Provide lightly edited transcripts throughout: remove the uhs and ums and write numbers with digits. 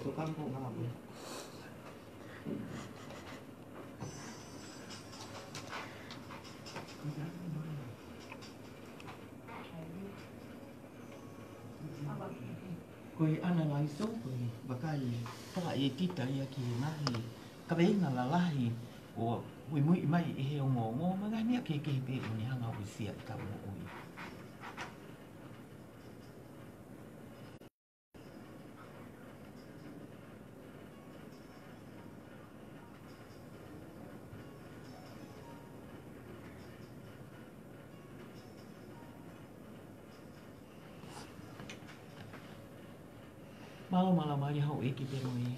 Koe analaiso, koe wakai whaka e tita ia ki nahi ka weinga la lahi o ui mui mai e he o ngō magania ke pe o ni hanga o sia i tau o ui. Mala mai hau e ki pero e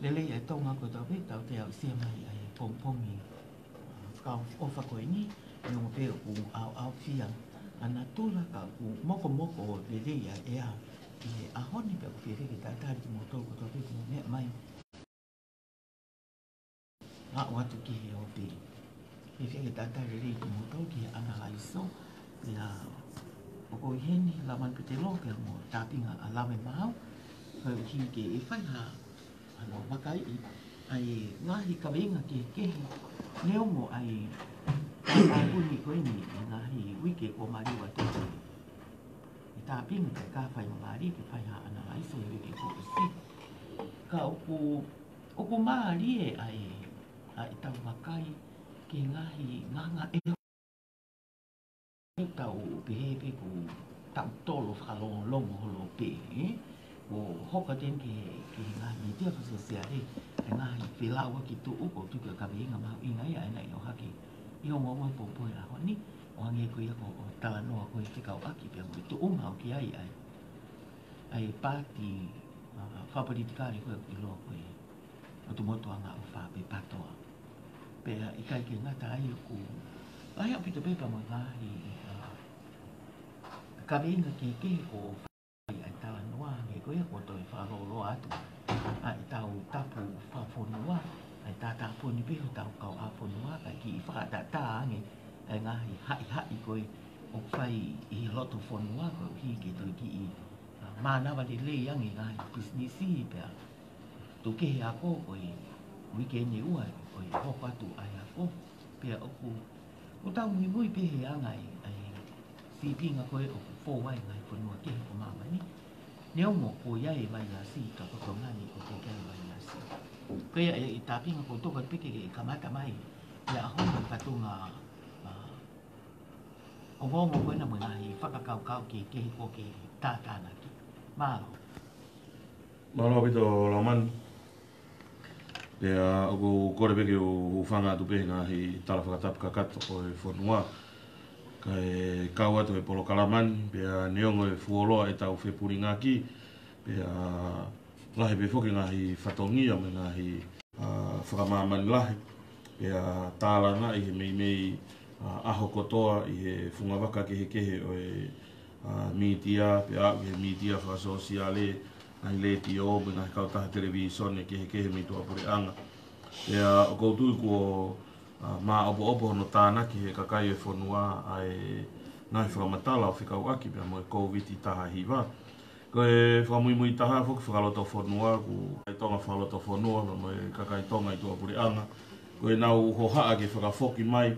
lele e Tonga ko tau pe tau te au sia mai ai pongpongi ka o whakoe ni e o pe o au fia ana tura ka u moko o lele e a i a honi pe o whiere ki tātari ki motou ko tau pe ki mea mai a o atu ki he o pe e whia ki tātari rei ki motou ki Analaiso e a o ko i heni Laumanu Petelo ke mo Tapinga a Lavemaau ki ke e whai ha ano wakai ai ngahi ka wenga ke kehi neo mo ai tāpuni koe ni ngahi wike ko mariwa te i Tapinga te ka whai mangari ke whai ha Analaiso e wike ko si ka oku maari e ai tau wakai ke ngahi nganga e tau pehepe ku tau tolo whakalongo holo pe o hoka ten ke ngahi tia whasasia e ngahi whilaua ki tu uko tuka ka weinga mahu inga ia e nei o hake i o ngoma popoe la honi o hange koe ako o tala noa koe whikau aki pia koe tu unga o ki ai pāti whaparitikari koe i loa koe o tu motu anga o whape patoa pia i kai ke ngata ai o ku ai au pito pepa mo ngahi ka weinga ke ko tala noa nge koe ko toi wharolo atu ai tau tapu whawhonua ai tā tapu ni peho tau kau awhonua kai ki i whakatata ange ai ngahi hai koe o whai i loto whonua koe hi ke toi ki i mānawa le le ange ngahi businessi pia tu kehe ako koe weekend ua koe hoko atu ai ako pia oku o tau mui pehe angai ai sipinga koe o fōwai ngai whonua kehe ko mamani neo mo ko iai vai la si ka ko ngani ko te kai vai la si ko ia i Tapinga ko toka pike ke kamata mai ia ho ka patunga o mo ko na mo nai whakakau ke ko ke tātana ki malo bito Laumanu ia o kore peke o whanga tu pehe ngahi tala whakatapu kakato o e whonua kai kau atu e Polokalama pia neongo e fuoloa e tau whepuri ngaki pia lahi pe whoki ngahi whatongia me ngahi whakamamani lahi pia tālanga i he mei aho kotoa i he whungawaka kehe o e media pia au he media whakasosiale ngahi leti o me ngahi kautaha televisione kehe me tua pure anga pia o koutu ko ma opo no tānaki he kakai e whonua ai ngai whakamatala o whikau aki pia mo e COVID i taha hiwa. Ko e whakamui taha whuki whakaloto whonua ku kai Tonga whakaloto whonua mo e kakai Tonga i tua puri anga. Ko e nau hohaa ke whakawhoki mai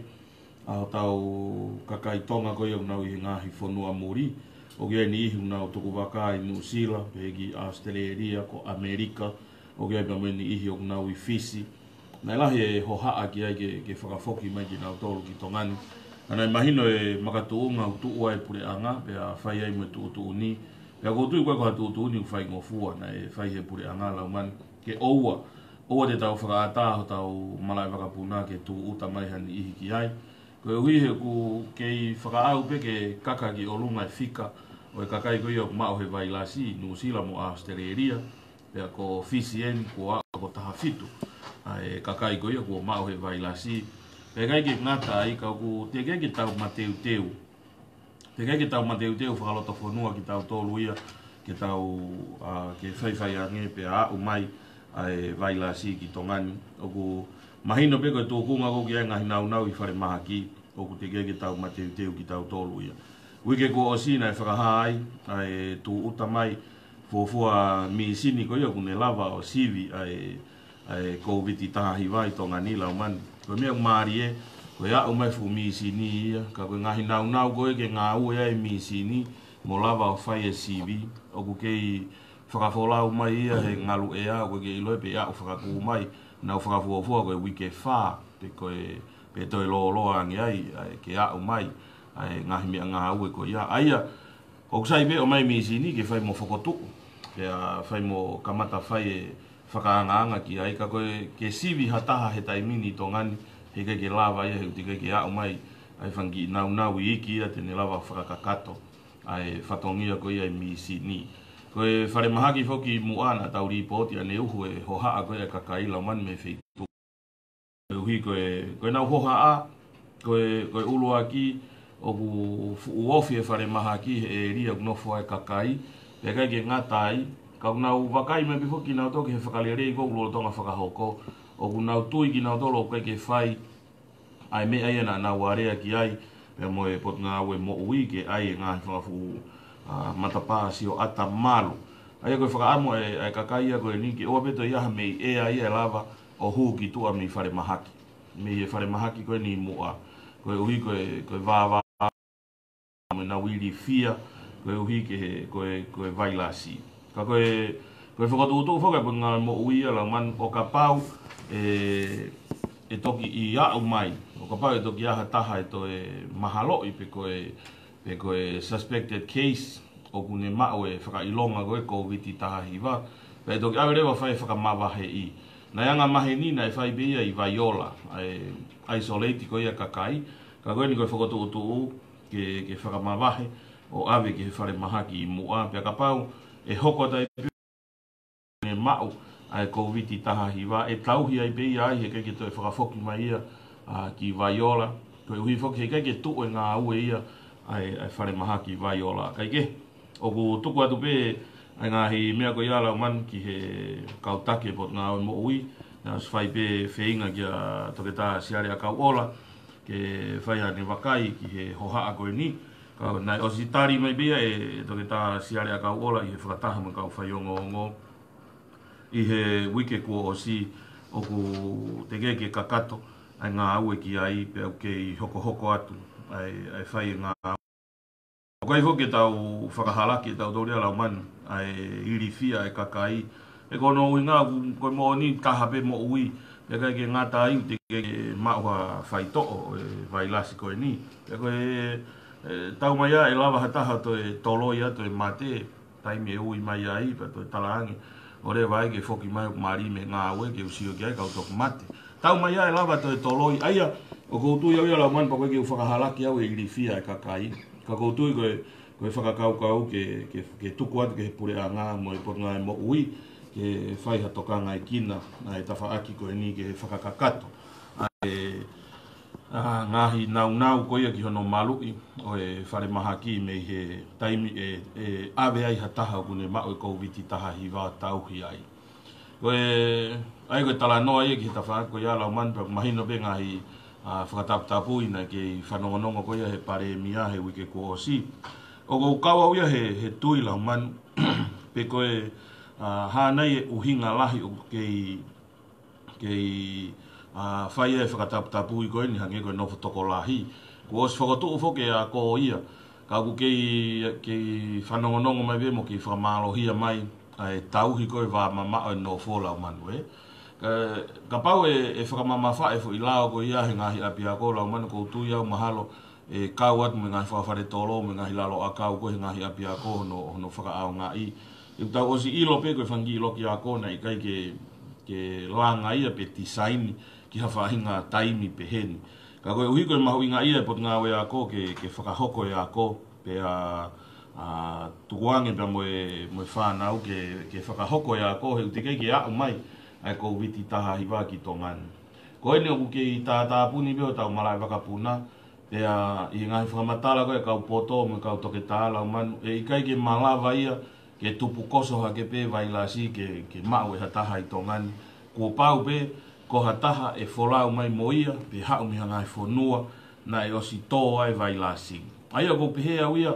a tau kakai Tonga ko e nau i ngahi whonua muri. O kia ni ihu nau tuku waka i New Zealand, pegi Australia ko Amerika. O kia pia mo ni ihi o nau i Fiji. Nai lahi e hohaa ki ai ke whakawhoki mai ki nau tolu ki Tongani. Anai mahino e makatuunga u tuua e pure anga, pia whai ai mo tuutu ni. Pia koutu i koe koha tuutu ni u whai ngofua na e whai he pure anga Laumanu. Ke oua te tau whakaata ho tau malai whakapuna ke tuuta mai hani ihi ki ai. Koe hui he ku kei whakaau pe ke kaka ki olunga e whika. O e kakai koe o mao he vai lasi, New Zealand mo Australia. Pia ko Fiji ko a ko taha fitu. E kakai koe ko mao he vai lasi. Pe kai ki ngata ai ka ku te kai ki tau mateu. Te kai ki tau mateu whakaloto whanua ki tau tolu ia. Ke tau ke whai ange pe a umai ai vai lasi ki Tongani. O ku mahino pe koe tōkunga ko ki ai ngahi nau i whare maha ki. O ku te kai ki tau mateu ki tau tolu ia. Wike ko o sina e whakaha ai tu uta mai fua mi sini ko ia kune lava o sivi ai COVID taha hiwa I Tonga ni Laumanu. Ko mea marie ko ia o mai fu mi sini ia ka ko ngahi nau ko ke ngā ua ia mi sini mo lava o fai e sivi o ku kei whakafolau mai ia he ngalu ea ko ke iloi pe ia o whakaku mai na o whakafuafua ko e wike wha pe ko e pe toi lo angi ai ke ia o mai ai ngahi mea ngā ua ko ia aia o kusai pe o mai mi sini ke whai mo whakotuku ke whai mo kamata whai e whakaanga ki ai ka koe ke sivi hataha he taimini tongani he ke lava ia he utika ke au mai ai whangi nau I iki ia tene lava whakakato ai whatongia ko ia mi sini koe whare mahaki whoki muana tau ripoti ane uhu e hohaa koe kakai Laumanu me wheitu uhi koe nau hohaa koe ulua ki o ku uofi e whare mahaki e ria unofo e kakai pe kai ke ngatai ka nau wakai me bifo ki nau toki he whakalere I ko ulo tonga whakahoko o ku nau tui ki nau tolo kai ke whai ai me ai na nau area ki ai pe mo e pot ngā ue mo ui ke ai ngā whakafu matapā si o ata malu ai koe whakaamo e kakai ia koe ni ki oa beto iaha me e ai e lava o hu ki tua me whare mahaki me e whare mahaki koe ni mua koe ui koe vāvā me na wili fia koe uhi ke koe vailasi ka koe whakatutu whaka po ngā mo ui ala man o ka pau e toki I au mai o ka pau e toki aha taha e to e mahalo I pe koe suspected case o kune mao e whakailonga koe COVID taha hiwa pe toki au rewa whai whakamawahe I na yanga mahe ni na e whai beia I vaiola isolate koe ia kakai ka koe ni koe whakatutu ke whakamawahe o ave ke whare mahaki I mua pe ka pau e hoko tai e mau ai COVID taha hiwa e tauhi ai bei ai he ke to e whakafoki mai ia ki vaiola ko uhi foki he ke tu e ngā ue ia ai whare mahaki vaiola kai ke o ku tuku atu pe ai ngahi mea ko ia Laumanu ki he kautake pot ngā ue mo ui na whai pe wheinga ki a toke tā siare a kau ola ke whai hane wakai ki he hohaa koe ni nai o si tari mai bea e toke tā siare a kau ola I he whakataha mo kau whai ongo I he wike kua o si o ku te ke kakato ai ngā aue ki ai pe au ke hoko atu ai whai ngā o kai hoke tau whakahalaki tau taurea Laumanu ai iri fia e kakai e kono ui ngā koe mo ni kahape mo ui pe kai ke ngā tai te ke maua whai to'o e vailasi koe ni pe koe tau mai a e lava hataha to e toloi atu e mate taimi e ui mai ai pe to e talaangi o re vai ke foki mai mari me ngā ue ke usio ki ai kau toku mate tau mai a e lava to e toloi aia o koutu iau ia Laumanu pa koe ke whakahalaki au e iri fia e kakai ka koutu koe whakakau ke tuku atu ke he pure a ngā mo e pot ngā e mo ui ke whai hatokanga e kina ai tawhaaki koe ni ke whakakakato ai ngahi nau koe ia ki hono malui o e whare mahaki me he taimi e ave ai hataha kune mao e COVID taha hiwa tauhi ai koe ai koe tala noa ia ki he tawhaaki koe ia Laumanu pa mahino pe ngahi whakataputapu ina ke whanongonongo koe ia he pare mia he wike ko o si o kou kawa uia he tui Laumanu pe koe hānei e uhinga lahi o kei whai e whakataputapu I koe ni hange koe nofo toko lahi ko os whakatuku whoke a ko ia ka ku kei whanongonongo mai be mo ki whamalohia mai ai tauhi koe wā mamao e nofo Laumanu ka pau e whakamama whae fo I lao ko ia he ngahi api a ko Laumanu ko tui au mahalo e kau atu me ngahi whawhare tolo me ngahi lalo a kau ko he ngahi api a ko hono whakaao ngā I tau osi ilo pe koe whangi ilo ki a ko nei kai ke langa ia pe tisaini ki hawhahinga taimi pe heni ka koe uhi koe mahu inga ia e pot ngā ue a ko ke whakahoko e a ko pe tukuange pe moe whanau ke whakahoko e a ko he utikei ke au mai ai COVID taha hiwa ki Tongani koe ni oku ke I tāpuni beo tau malai wakapuna pe I ngahi whakamatala koe kau poto me kau toke tā Laumanu e ikai ke malawa ia ke tupu koso ha ke pe vailasi ke mau e hataha I Tongani ko pau pe ko hataha e wholau mai moia pe hau miha ngai whonua na e osi tō ai vailasi ai a ko pehea uia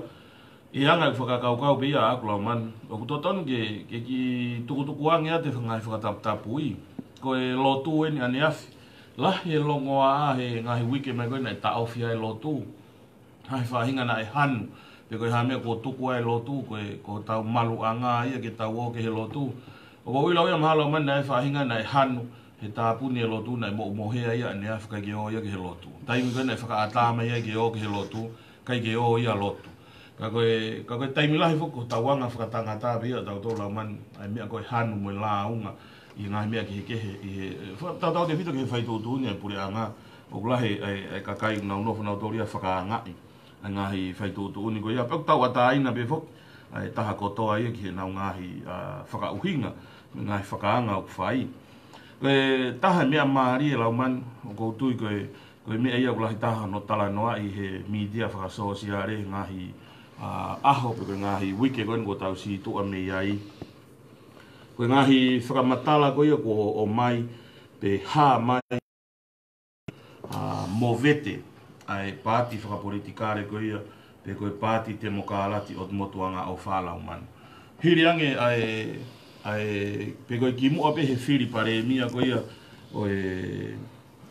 e anga whakakaukau pe ia aku Laumanu. O kutotonu ke ki tukutukuangi ate whangai whakataputapui. Ko e lotu eni ane afi. Lahi e longoa he ngahi wike mai koe na e taofia e lotu. Hai whahinga na e hanu. Pe koe hamea ko tukua e lotu, ko tau malu anga ia ke tau oke he lotu. O ko uilau ia mahala Laumanu na e whahinga na e hanu. He tāpuni e lotu na e mohea ia ane afi kai ke o ia ke he lotu. Taimi koe na e whakaatama ia ke o ke he lotu. Kai ke o ia lotu. Ka koe taimi lahi foko tauanga whakatangata pe ia tau tō Laumanu. Ai mea koe hanu mo e la unga. I ngahi mea ki he kehe. Tau te whito ke he whaitūtu ni e pure anga. O lahi e kakai nau nofu nau tōria whakaangai. Ai ngahi whaitūtu ni koe ia. Pau tau ataina pe foko. Ai taha kotoa ia ki he nau ngahi whakauhinga. Ngahi whakaanga o whai. Koe taha mea maari e Laumanu. O koutui koe mea ia kulahi taha no tala noa i he media whakasosiare ngahi aho pe koe ngahi wike koe ngo tau si tua me iai. Koe ngahi whakamatala koe ia ko o mai pe ha mai movete ai pāti whakapolitikare koe ia pe koe pāti te mokalati o motuanga o wha Laumanu. Hiri ange ai pe koe ki mua pe he whiri pare mia koe ia o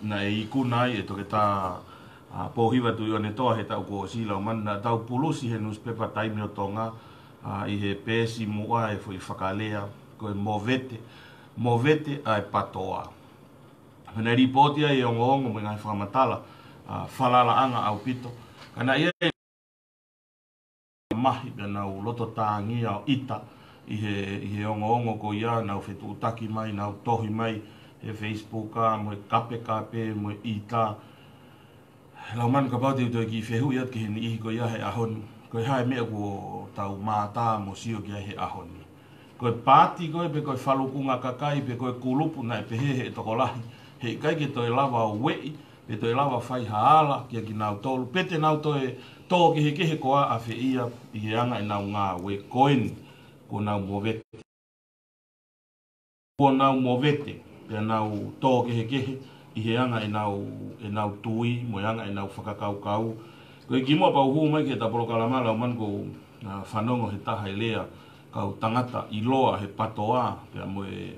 na e iku nai e toke tā pōhiwa tu i o ne toa he tau ko si Laumanu na tau pulusi he newspaper taimi o Tonga i he pēsi mua e fui whakalea koe movete ai patoa. Hena ripotia i ongo mo ngai whakamatala whalala anga au pito. Kana ia mahi pe nau loto tāngia o ita i he ongo ko ia nau whetu utaki mai, nau tohi mai he Facebook mo e kape mo e ita. Laumanu ka pau te utoi ki whehu iat ki he ni ihi ko ia he ahoni. Koe hae mea ko tau mātā mo sio ki he ahoni. Koe pāti koe pe koe whalukunga kakai pe koe kulupu nai pe he tokolahi. He kai ke toi lava o wei, pe toi lava whai haala kia ki nau tolu. Pete nau toi tō ki he kehe koa a whe ia i he anga i nau ngā we koeni ko nau movete. Ko nau movete, pe nau tō ki he kehe i he anga i nau tui, mo i anga i nau whakakaukau. Koe ki mua pau huu mai ki ta Polokalama Laumanu ko whanongo he taha i lea kau tangata i loa he patoa, pia mo e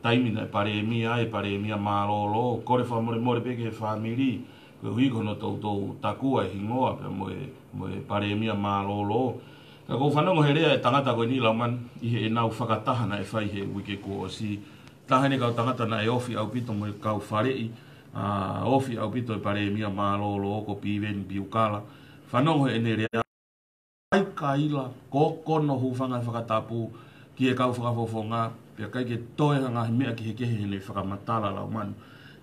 taimina e pare mia malolo, kore whamore peke he whamiri, koe huiko no tau takua e hingoa, pia mo e pare mia malolo. Ka kou whanongo he rea e tangata koe ni Laumanu, i he e nau whakataha na e whai he wike ko o si. Tahane kau tangata na e ofi au pito mo e kau wharei, ofi au pito e pare mia malolo, ko piweni piukala. Whanongo he ene rea, ai kaila, kono hu whangai whakatapu, ki e kau whakafofonga, pia kai ke toe hanga he mea ki he kehe hene whakamatala Laumanu,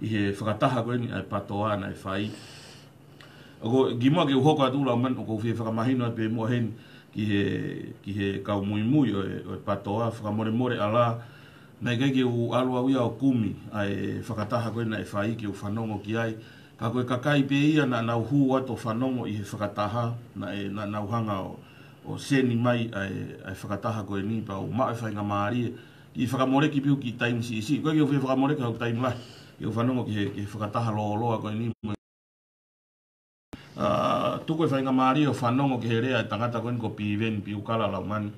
i he whakataha koe ni ai patoa na e whai. Ako gimoa ki uhoko atu Laumanu, ko whie whakamahino pe mua hen, ki he kau mui o e patoa, whakamore ala, nei kai ke u alua uia o kumi, ai whakataha koe na e whai ki u whanongo ki ai, ka koe kakai pe ia na nau hu ato whanongo i he whakataha, na nau hanga o seni mai ai whakataha koe ni pa o maa e whainga maarie, i whakamore ki piu ki taimi si, koe ki o whakamore ka o taimi lai, i o whanongo ki he whakataha loa koe ni. Tuko e whainga maarie o whanongo ki he rea e tangata koe ni ko piweni piukala Laumanu,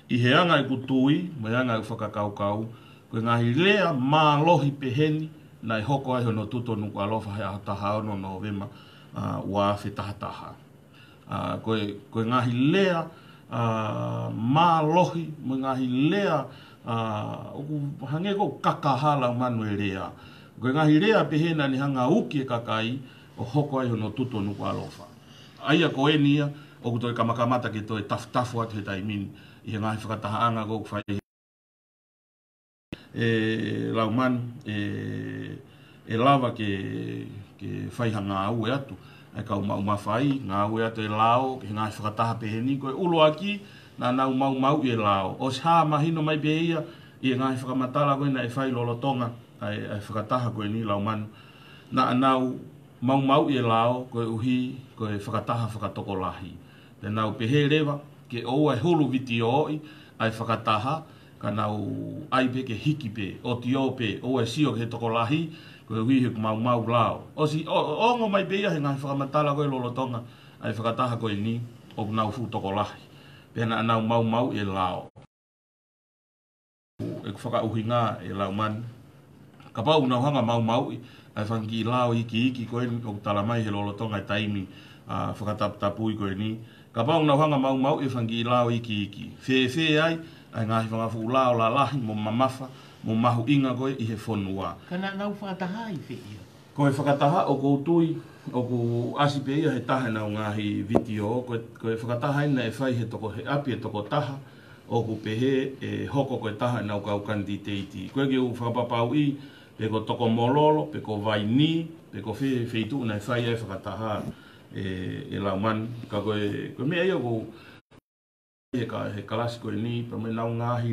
i he anga e kutui, mai anga e whakakaukau, koe ngahi lea maa lohi peheni, na e hoko ai hono tuto nuku alofa hea taha ono Novema ua whi tahataha. Koe ngahi lea maa lohi, mo ngahi lea hange ko kakaha Laumanu e rea. Koe ngahi lea pehena ni hanga uki e kakai o hoko ai hono tuto nuku alofa. Aia koe nia, o kuto e kamakamata ke toi taftafu atu he taimini, i he ngahi whakataha anga ko whai Laumanu e lava ke whaiha ngā ue atu. E kau mau whai, ngā ue atu e lao, ke ngā whakataha peheni, koe ulo aki, nā nau mau i e lao. O si haa mahino mai pe ia, i e ngā whakamatala koe na e whai lolo Tonga, e whakataha koe ni Laumanu. Nā nau mau i e lao, koe uhi, koe whakataha whakatoko lahi. Te nau pehe rewa, ke o e hulu viti oi, ai whakataha, ka nau aipe ke hiki pe, o tio pe, o e sio ke toko lahi, koe hui he mau lao. O si, o ngo mai pe ia he ngai whakamatala koe lolo Tonga, ai whakataha koe ni, o nau fu toko lahi. pena anau mau e lao e whaka uhinga e Laumanu ka pau na hanga mau ai whangi lao iki koe o talamai he lolo tonga e taimi whakatapui koe ni ka pau na hanga mau e whangi lao iki fe ai ngahi whangafu lao la lahi mo mamafa mo mahu inga koe i he whonua Kana nau whakataha i whi ia. Koe whakataha o koutui o ku asi pe ia he taha na ngahi video koe whakataha ina e whai he toko he api e toko taha o ku pehe e hoko koe taha na ukau kandi teiti koe ki u whakapapau i pe ko toko mololo pe ko vai ni pe ko wheitu na e whai e whakataha e Laumanu ka koe mea ia ko he kalasi koe ni pa me nau ngahi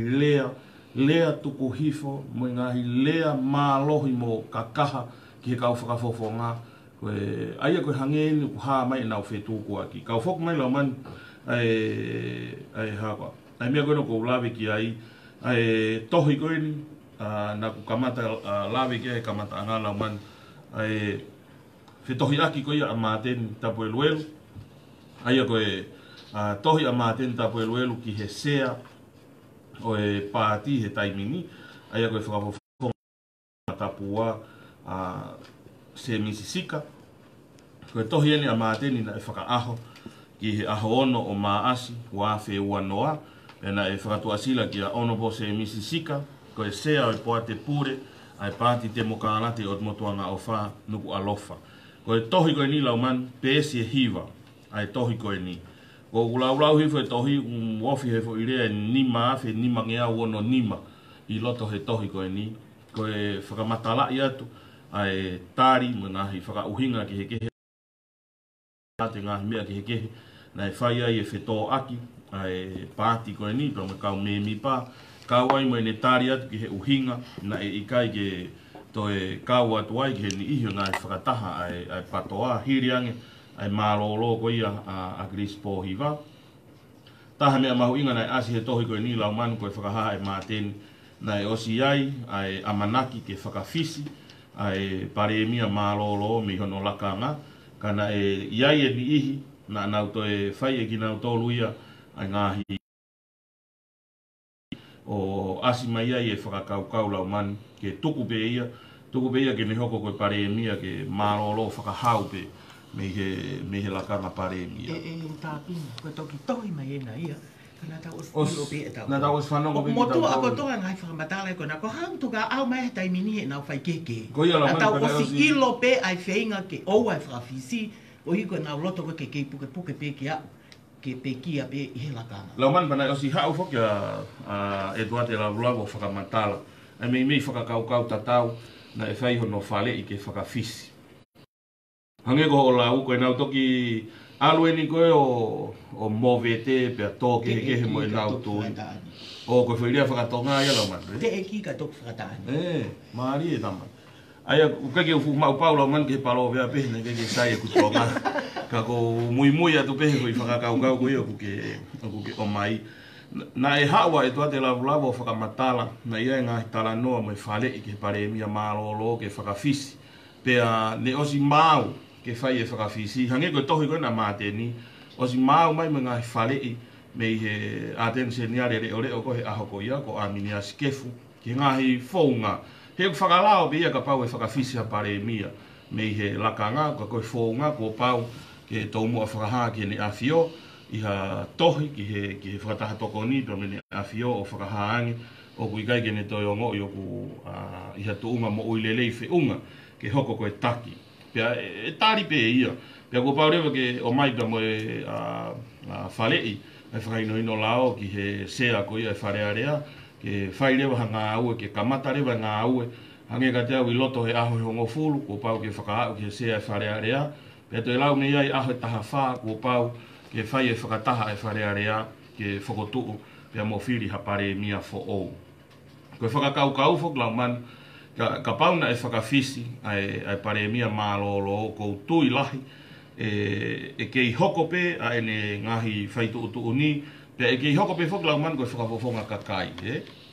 lea tuku hifo mo ngahi lea mālohi mo kakaha ki he kau whakafofonga koe aia koe hangeni ku haa mai nau whetu kua ki kau whok mai Laumanu ai hapa ai mea koe no kou lawe ki ai tohi koe ni na ku kamata lawe ki ai kamata anga Laumanu ai whetohi aki koe a māteni tapu eluelu aia koe tohi a māteni tapu eluelu ki he sea o e pāti he taimini aia koe whakafofonga tapua se misisika koe tohi ane a māteni na e whakaaho ki he aho ono o maasi wa fe ua noa na e whakatuasila ki a ono po se misisika koe sea o e poa te pure ai pāti te mokanate o motuanga o wha nuku alofa koe tohi koe ni Laumanu pēsi e hiva ai tohi koe ni ko ulau hifo e tohi uofi hefo i rea nima afe nima ngea uono nima i loto he tohi koe ni koe whakamatala i atu ai tari mo ngahi whakauhinga ki he kehe te ngahi mea ki he kehe na e whai ai e whetō aki ai pāti koe ni pero me kau me mi pā kau ai mo ne tari atu ki he uhinga na e ikai ke to e kau atu ai ki he ni iho ngai whakataha ai patoa hiriange ai mālolo ko ia a Grispo hiva taha mea mahu inga nai asi he tohi koe ni Laumanu koe whakaha e māteni na e osi ai amanaki ke whakawhisi ai paremia mālolo mi hono lakanga kana e iai e ni ihi na nau to e whai e ki nau tolu ia ai ngahi o asi mai ai e whakakaukau Laumanu ke tuku pe ia ke ne hoko koe paremia ke mālolo whakahau pe me he lakanga paremia. Tapinga, koe toki tohi mai ena ia. Kana tau ilo pe e tau. Na tau whanongo pe Motu ako toa ngai whakamatala e koe na ko hang tuka au mai he taimini he nau whai keke. Ko ia Laumanu tau osi ilo pe ai whainga ke ou ai whakawhisi o hiko nau loto koe ke kei puke pe ki au. Ke pe kia pe i he lakanga. Laumanu panai osi hau whoki e tuate lavu whakamatala. Ai mei whakakaukau tatau na e whai hono whale i ke whakawhisi. Hange ko o lau koe nau toki alue ni koe o movete pe a tō kehe mo e nau tui. O koe whairia whakatonga ia Laumanu. Te e ki ka toku whakataani. Maari e tama. Aia kake ufu mau pau Laumanu ke palo vea pehe ne kake sai e kutonga. Ka ko mui atu pehe koe whakakaukau koe o kuke o mai. Na e hawa e tuate lavu o whakamatala na ia e ngahi tala noa mo e whale i ke paremia mālolo ke whakawhisi. Pea ne osi mau ke whai e whakawhisi. Hange koe tohi koe na māteni. Osi mau mai mga he whale i me i he āteni se niare reo ko he aho ko ia ko amini a skefu. Ki ngahi whaunga. He whakalao be ia ka pau e whakawhisi ha paremia. Me i he lakanga ka koe whaunga ko pau ke tōmua whakaha ke ne awhio. Iha tohi ki he whakataha toko ni pero me ne awhio o whakahaangi. O kui kai ke ne toi o ngoi o ku iha tuunga mo uilelei whiunga ke hoko koe taki. Pea e tari pe ia. Pea ko pau rewa ke o mai pia mo e whalei. E whakainoino lao ki he sea ko ia e wharearea. Ke whai rewa ha ngā aue, ke kamata rewa ngā aue. Hange ka te au i loto he aho he hongo fulu. Ko pau ke whakaau ki he sea e wharearea. Pea toi lau me iai aho e taha wha. Ko pau ke whai e whakataha e wharearea. Ke whakotuu. Pea mo whiri ha pare mia fo ou. Ko e whakakaukau fok Laumanu. Ka pauna e whakawhisi ai paremia mālolo ko tui lahi e kei hoko pe a ene ngahi whaitu utu ni pe e kei hoko pe whok Laumanu ko e whakafofonga kakai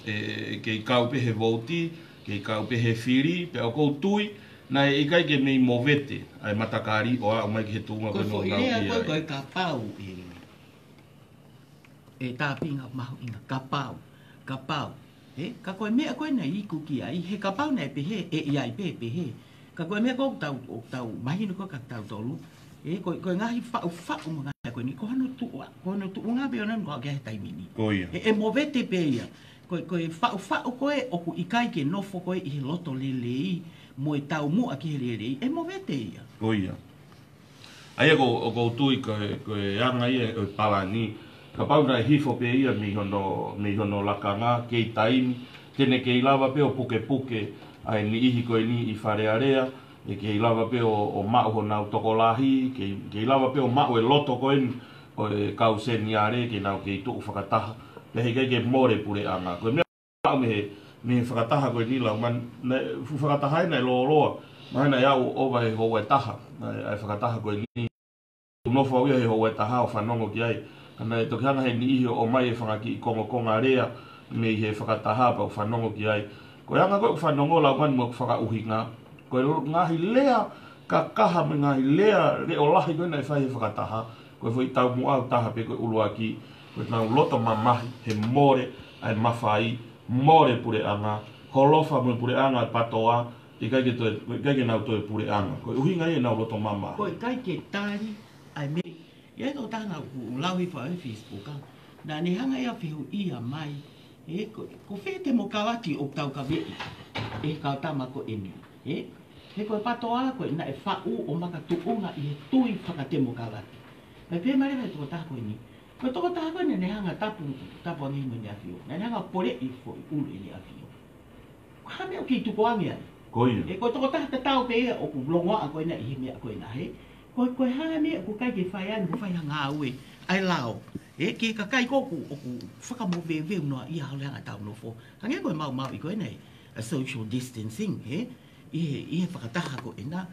e kei kau pe he vouti kei kau pe he whiri pe o kou tui na e kai ke mei movete ai matakari o a mai ki he tuunga koe fo i rea koe ka pau i e Tapinga mahu inga kapau ka koe mea koe na i kuki ai he kapau na pehe e iai pehe ka koe mea ko tau mahinu ko ka tau tolu koe ngahi whau mga koe ni ko hano tu unga be ona ko ke taimini e movete pe ia koe whau koe oku ikai ke nofo koe i he loto lelei mo e tau mua ki he lelei e movete ia koia ai ko tui koe anga ia o palani ka pauna hifo pe ia mi hono lakanga kei taimi tene kei lava pe o puke ai ni ihi koe ni i wharearea e kei lava pe o mau ho nau tokolahi kei lava pe o mau e loto koe ni o e kau seni are ke nau kei tuku whakataha pe hei ke more pure anga koe mea mau me whakataha koe ni lau man whakataha ina e loa mahina iau owa he hoa taha ai whakataha koe ni nofo au ia he hoa taha o whanongo ki ai kana e toki hanga he ni ihi o mai e whangaki i konga rea me he whakataha pa o whanongo ki ai koe hanga koe whanongo lau mani mo whakauhinga koe ngahi lea ka kaha me ngahi lea re o lahi koe na e whai he whakataha koe fwoi tau mua au taha pe koe ulua ki koe nau loto mamahi he more ai mawhai more pure anga holofa mo pure anga patoa i kaike nau toe pure anga koe uhinga i nau loto mamahi koe kaike tari ai me ia to tana ku lawi fa Facebook na ni hanga ia fihu ia mai ko fete mo kawati o tau ka be ka tama ko eni he ko patoa ko na e fa o maka tuunga i tui whakate mo kawati me pe mare me to ta ko ni ko to ta ko ne hanga tapu ni mo ni afio na hanga pore i fo ulu ni afio ka me o ki tu ko amia koia ko to ta tau pe o ku longa ko na i me ko na he ko hanga me ko kai ke fai an ko fai hanga aue ai lao ki ka kai ko ku whaka mo ve no i hao langa tau no fo hange ko mau i ko nei a social distancing i whakataha ko ena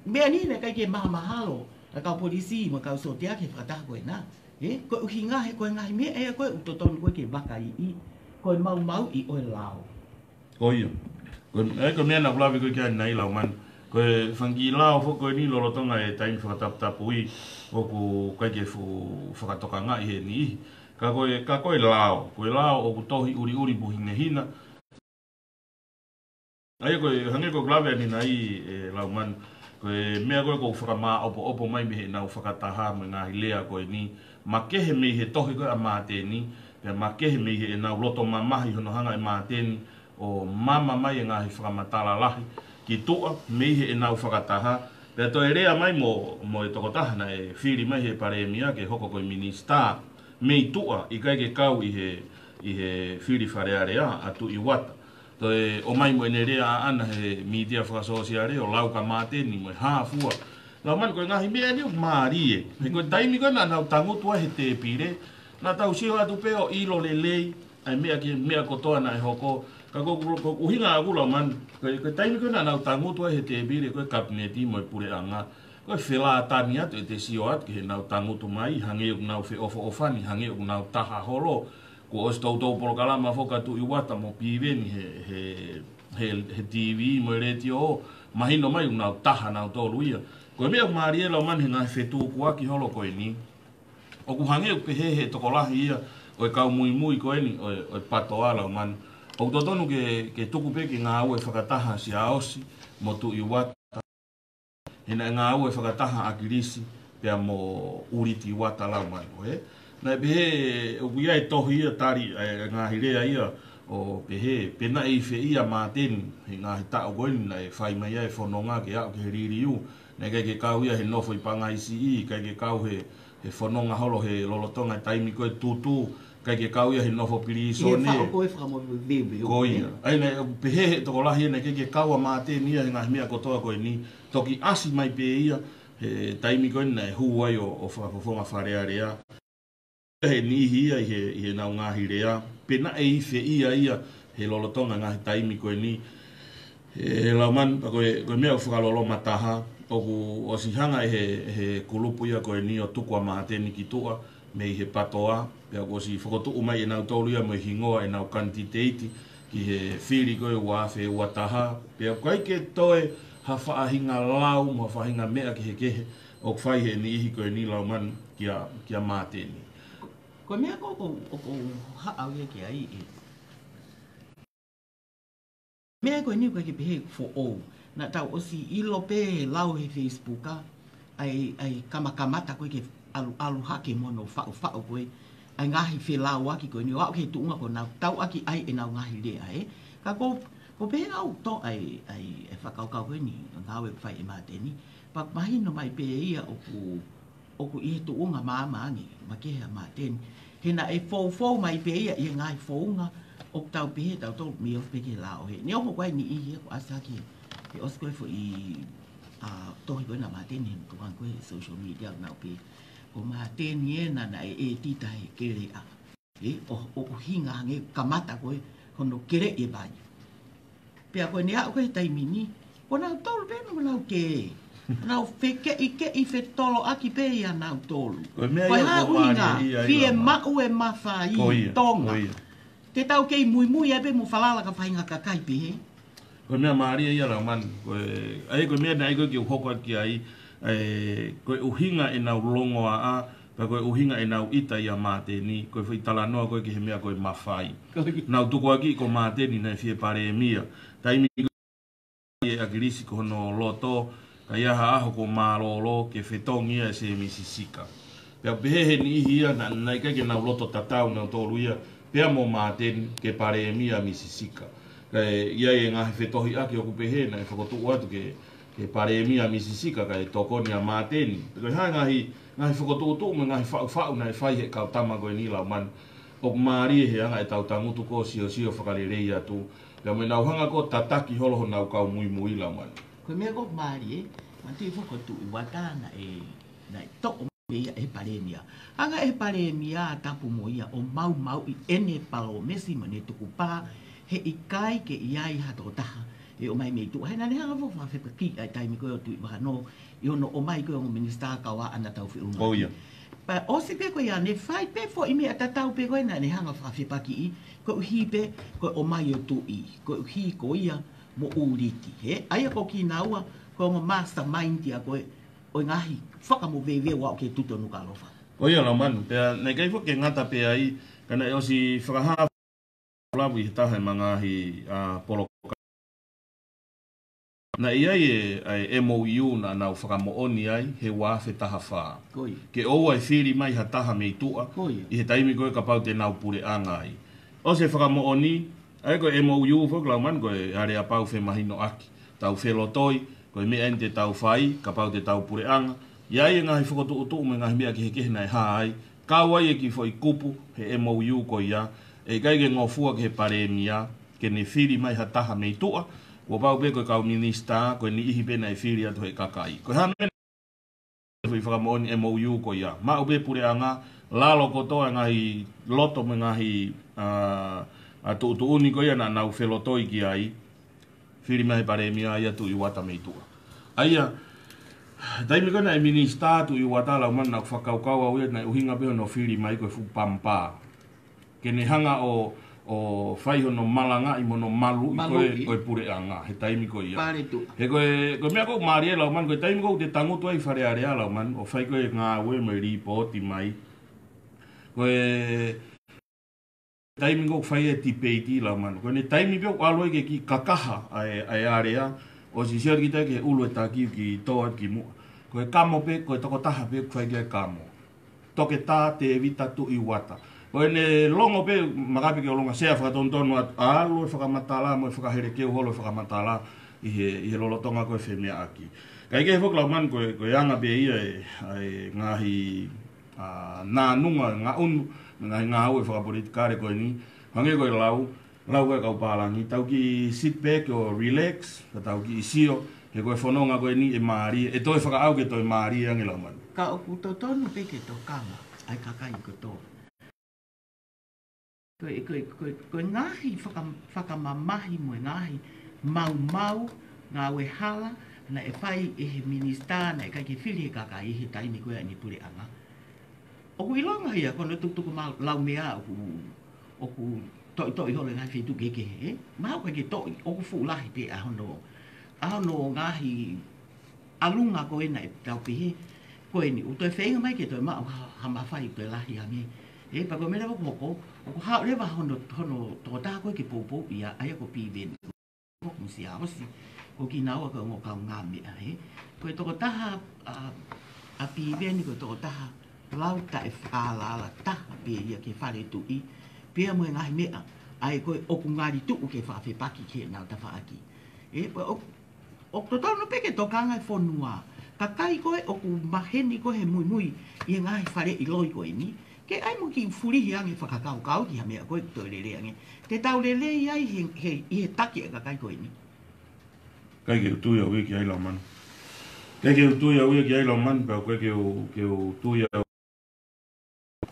mea ni na kai ke mahalo a kau polisi ma kau sotia ke whakataha ko ena ko uhinga he ko ngai me ko utotonu ko ke baka i ko mau i o lao koia ko mea na kulawe ko kia nai lau man ko whangi lao fo ko ni lolotonga e taimi whakatapu i o ku kai ke whakatoka ngai he ni ka koe lao o ku tohi uri buhine hina ai ko hange ko kulawe ni nai lau man ko mea koe ko whakama opo mai me he nau whakataha me ngā hilea koe ni makehe me he tohi koe a māteni pe makehe me he nau loto mamahi hono hanga e māteni o mama mai e ngāhi whakamatala lahi ki tua meihe e nau whakataha pea to e rea mai mo e tokotaha na e whiri mai he paremia ke hoko koe minista mei tua i kai ke kau i he whiri wharearea atu i wata to e o mai mo e ne rea ana he media whakasosiare o lauka māteni mo e hāfua lau man koe ngahi mea ni o maarie he koe taimi koe na nau tangutua he te pire na tau sio atu pe o ilo le lei ai mea kotoa na e hoko ka ko uhinga agula man ko taimi ko na nau tangutu he te bire ko kabineti mo pure anga ko fela tania te sioat ke nau tangutu mai hange nau fe ofani hange nau taha holo ko ostou to Polokalama foka tu iwata mo piveni he TV mo retio mahino mai nau taha nau to luia ko me Mariela man hinga fetu ko aki holo ko ni o ku hange pe he tokolahi ia o kau mui ko ni o patoala man o totonu ke tuku pe ki ngā au e whakataha si aosi mo tu i wata hina ngā au e whakataha akirisi pia mo uriti wata lau mai na pehe o kuia e tohi ia tari ngā hirea ia o pehe pena e fe ia māteni he ngā he tau koeni na e whai mai e whanonga ke au ke he ririu na kai ke kau ia he nofo i panga isi kai ke kau he whanonga holo he lolotonga taimi koe tutu kai ke kau ia he nofo piri iso ne koia ai na pehe toko lahi na kai ke kau a māteni ia he ngā mea kotoa koe ni toki asi mai pe ia he taimi koe na e huai o whakafofonga wharearea he nihi ia i he nau ngahi rea pena e ife ia he lolotonga ngahi taimi koe ni he lauman koe mea whakalolo mataha o si hanga he kulupu ia koe ni o tukua māteni ki tua me he patoa pia ko si whakotu mai e nau tolu ia mo hingoa e nau kantiteiti ki he whiri koe wafe wataha pia koe ke toe ha whaahinga lau mo whaahinga mea ki he kehe o kwhai he ni ihi koe ni lauman kia māteni Ko mea ko ha'au ia ke ai e. Mea ko ni ko ke pehe fo o. Na tau osi ilo pe lau he Facebook a. Ai kamakamata ko ke alu hake mono fa'u koe. Ai ngahi whi lau aki ko ni wau ke tuunga ko nau tau aki ai e nau ngahi lea e. Ka ko pehe au to ai whakaukau koe ni ngawe whai e māteni. Pak mahino mai pe ia oku i tuunga māmaangi ma keha māteni. Hena e fou mai pe ia i ngai founga o tau pehe tau tau mio peke lao he. Ni oho koe ni ihi ko asaki e os koe fo i tohi koe na māteni henu tukan koe social media nau pe. Ko māteni e nana e tita he kere a. O hinga hange kamata koe hono kere e bai. Pea koe ni hao koe taimini, ko nau tolu penu nau ke. Nau feke i fetolo aki pe ia nau tolu. Koe ha uinga, fie mau e mawha i Tonga. Te tau kei mui e pe mu whalala ka whainga ka kaipi he. Koe mea maaria ia Laumanu. Koe mea na koe ki uhoko aki ai. Koe uhinga e nau longoa a. Pa koe uhinga e nau ita ia māteni. Koe whi talanoa koe ki he mea koe mawhai. Nau tuko aki ko māteni na fie pare e mia. Taimi koe e akirisi ko hono loto. Ka iaha aho ko mārolo ke whetongia e se misisika. Pea pehe ni ihia na nai kai ke nau loto tatau nau tolu ia. Pea mo māteni ke pare e mia misisika. Ka ia e ngahi whetohi ake o kupehe na e whakotu atu ke pare e mia misisika ka e tokoni a māteni. Pea hai ngahi whakotu utu me ngahi whau na e whai he kau tama koe ni Laumanu. O maari he anga e tau tangutu ko sio whakarerei atu. Pea me nau hanga ko tataki holoho nau kau mui Laumanu. Koe mea ko maari e, manti whakotu i wata na e toko ia e paremia. Anga e paremia tapu mo ia o mau i ene palo mesi mane tuku pa he i kai ke iai hato taha. E o mai mei tu. Hena ne hanga wha whepa ki ai taimi koe o tui wahano i ono o mai koe o minister kawa ana tau whi unga. Oh ia. Pa o se pe koe ia ne whai pe fo i mea tatau pe koe na ne hanga wha whepa ki i. Koe uhi pe koe o mai o tui. Koe uhi ko ia mo uriti. He? Aia ko ki naua koe mo mastermind ia koe o ngahi whakamo vewe wao ke tuto nuka alofa. O ia Laumanu, pea nei kai whake ngata pea ai, kana e osi whakahaa labu i he taha e mangahi Polokalama. Na iai e MOU na nau whakamooni ai, he wāwhe taha whaa. Ke oua e whiri mai ha taha mei tua, i he taimi koe ka pau te nau pure anga ai. O se whakamooni, ai koe MOU whak Laumanu koe are a pau whe mahino aki. Tau whelotoi, koe mea en te tau whai, ka pau te tau pure anga. Iai e ngahi whakotu utu me ngahi mea ki he kehena e haai. Kāwai e ki whoi kupu, he MOU ko ia. E kai ke ngofua ki he paremia, ke ne whiri mai ha taha mei tua. Wa pau pe koe kau minister, koe ni ihi pena e whiri atu he kakai. Koe hana whi whakamooni MOU ko ia. Mau pe pure anga, lalo kotoa ngahi loto me ngahi tu uni ko ia na nau whelotoi ki ai. Whiri mai paremia ia tu i wata mei tua. Aia, taimi kona e minister tu i wata Laumanu na whakaukau au ia na uhinga peho no whiri mai koe whupampa. Ke ne hanga o whai hono malanga i mono malu i koe pure anga. He taimi ko ia. He koe mea kou maari e Laumanu, koe taimi kou te tangutu ai whare area Laumanu, o whai koe ngā ue mai ripoti mai. Koe taimi kou whai e tipeiti Laumanu. Koe ne taimi peo aloi ke ki kakaha ai area, o si siar kita ke ulu e taki ki toa ki mua. Koe kamo pe, koe toko taha pe kwhai kia kamo. Toke tā te evita tu i wata. Koe ne longo pe, makapi ke o longa sea whakatontonu alu e whakamatala, mo e whakahere keu holo e whakamatala i he lolotonga koe whemea aki. Kai ke hok Laumanu koe anga pe ia e ngahi nā nunga, ngā unu, ngahi ngā au e whakapolitikare koe ni. Hange koe lau koe kau pālangi, tau ki sit back o relax, tau ki isio, he koe whanonga koe ni e maari, e toi whakaau ke toi maari ange Laumanu. Ka o kutotonu peke tō kama, ai kakai ko tō. Koe ngahi whakamamahi mo e ngahi mau, ngā we hala, na e whai e he minister, na e kai ke whiri he kakai e he taimi koe ani pure anga. Oku ilonga hia, kono tukutuku Laumea, oku toi hole ngai whi tuke ke he. Mau kai ke toi, oku fuulahi pe ahono ngahi alunga koe na e tau pehe. Koe ni, utoi whenga mai ke toi mao hamawhai koe lahi ange. e pa ko me la ko o ha le ba hono to ta ko ki po ia ai ko pi ven ko si a si ko ki na ko ngo ka nga me ai ko to ta a pi ven ko to ta lau ta e fa la ta pe ia ke fa le tu i pe mo nga me ai ko o ku ngari tu ke fa fe pa ki ke na ta fa aki e o to no pe ke to ka nga fonua ka kai ko o ku maheni ko he mui i nga fa le i loi ko ni ke ai mo ki furi hiang e whakakau ki hamea koe to le ange. Te tau le ai he taki e ka kai koe ni. Kai ke utui au ki ai Laumanu. Kai ke utui au ki ai Laumanu, pao koe ke utui au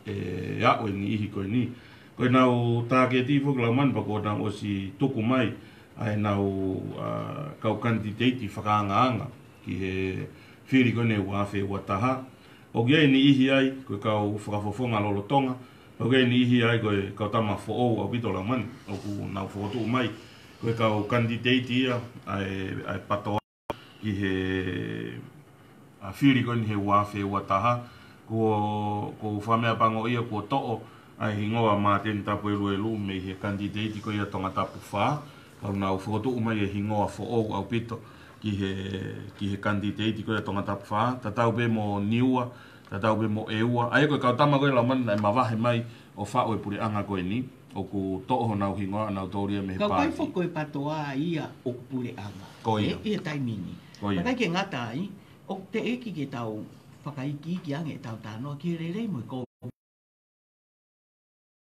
e au ni ihi koe ni. Koe nau tā ke ti fuku Laumanu, pa ko nau o si tuku mai, ai nau kau kandidati whakaanga ki he whiri koe ne wafe wataha. O gei ni ihi ai, koe kau whakafofonga lolo Tonga. O gei ni ihi ai, koe kau tama fo'ou au pito Laumanu. O ku nau whakotu mai. Koe kau kandidate ia, ai patoa ki he whiri koe ni he wafe wataha. Ko whamea pango ia, ko to'o, ai hingoa mā tēni tapu elu me he kandidate koe ia tonga tapu whā. Kau nau whakotu mai e hingoa fo'ou au pito. Ki he kandidate koe ia tonga tapu whā. Tatau be mo niua. Tatau be mo eua. Ai koe kau tama koe Laumanu ai mawahe mai o whao e puri anga koe ni. O ku to'o nau hingoa nau tōria me he pāti. Kau kai whako e patoa ia o puri anga. Ko ia. E taimini. Matai ke ngata ai, o te eki ke tau whakaiki ki ange tau tānoa ki rerei mo i kou.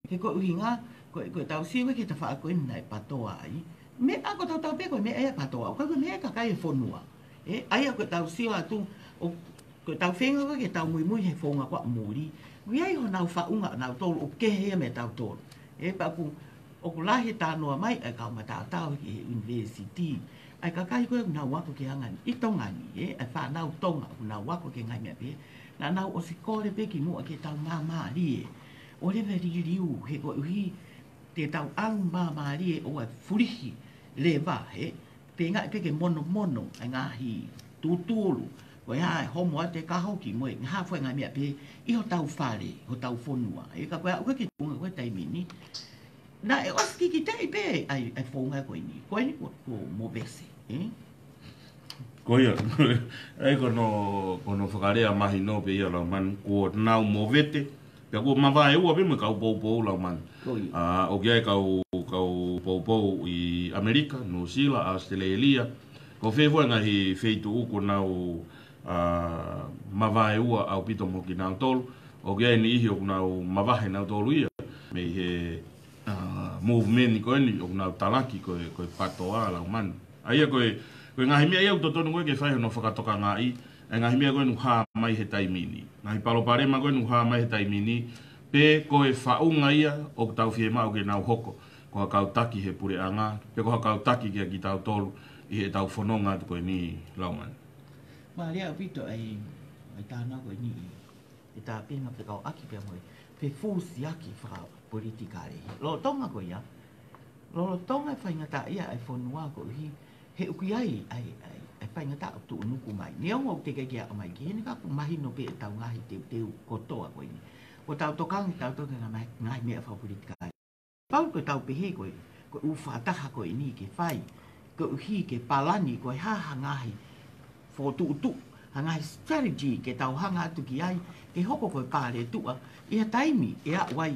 Ke koe uhinga, koe tau siwe ke ta whaako ina e patoa ai. Me ako tau pe koe me ea patoa. O koe me ea kakai e whonua. Ai a koe tau siwa atu, koe tau whenga koe ke tau mui he whonga kwa muri. Kui ai ho nau whaunga nau tolu o kehea me tau tolu. Pa ku o ku lahi tānoa mai ai kau matātau ki he university. Ai kakai koe nau wako ke hangani. I tongani, ai whanau tonga ku nau wako ke ngai mea pe. Na nau o si kore pe ki mua ke tau māmā rie. O lewe riu he koe uhi te tau ang māmā rie o ai furihi le wa he. Pe ngai pe ke mono ai ngahi tūtūru. Koe hae homo a te kahoki moe, ngā whai ngai mea pe, i ho tau whare, ho tau whonua. Ka koe au ke tunga koe taimini. Nā e oski ki tei pe, ai whonga koe ni. Koe ni ko mo vese. Koe ia, ai kono whakarea mahi no pe ia Laumanu, ko nau mo vete, pia ko mawai ua pe me kau pou Laumanu. O kia e kau pou i Amerika, New Zealand, Australia, ko whewhoi ngahi wheitu uko nau mawai ua au pito mo ki nau tolu. O kia ni ihi o nau mawahe nau tolu ia. Me he movement koe ni o nau talaki koe patoa Laumanu. Aia koe ngahi mea iau totonu koe ke whaiho no whakatoka ngā i. E ngahi mea koe nu hā mai he taimini. Ngahi paloparema koe nu hā mai he taimini. Pe koe whaunga ia o tau whie mau ke nau hoko. Koa kau taki he pure anga. Pe koa kau taki kia ki tau tolu. I he tau whanonga tu koe ni Laumanu. Mā rea pito ai tāna koe ni e tā pēnga pe kau aki pia moe pe fūsi aki whaka politikare. Lolo tonga koe ia. Lolo tonga e whaingata ia ai whanua koe hi. He uki ai whaingata o tu unuku mai. Ni ongo te kei kia o mai ki hene kaku mahi no pe e tau ngahi teu kotoa koe ni. Ko tau tokangi tau tokangi ngahi mea whaka politikare. Pau koe tau pehe koe uwhataha koe ni ke whai. Koe uhi ke palani koe haha ngahi whotu hangai strategy ke tau hanga atu ki ai, ke hoko koe pāre tua, ia taimi, ia wai,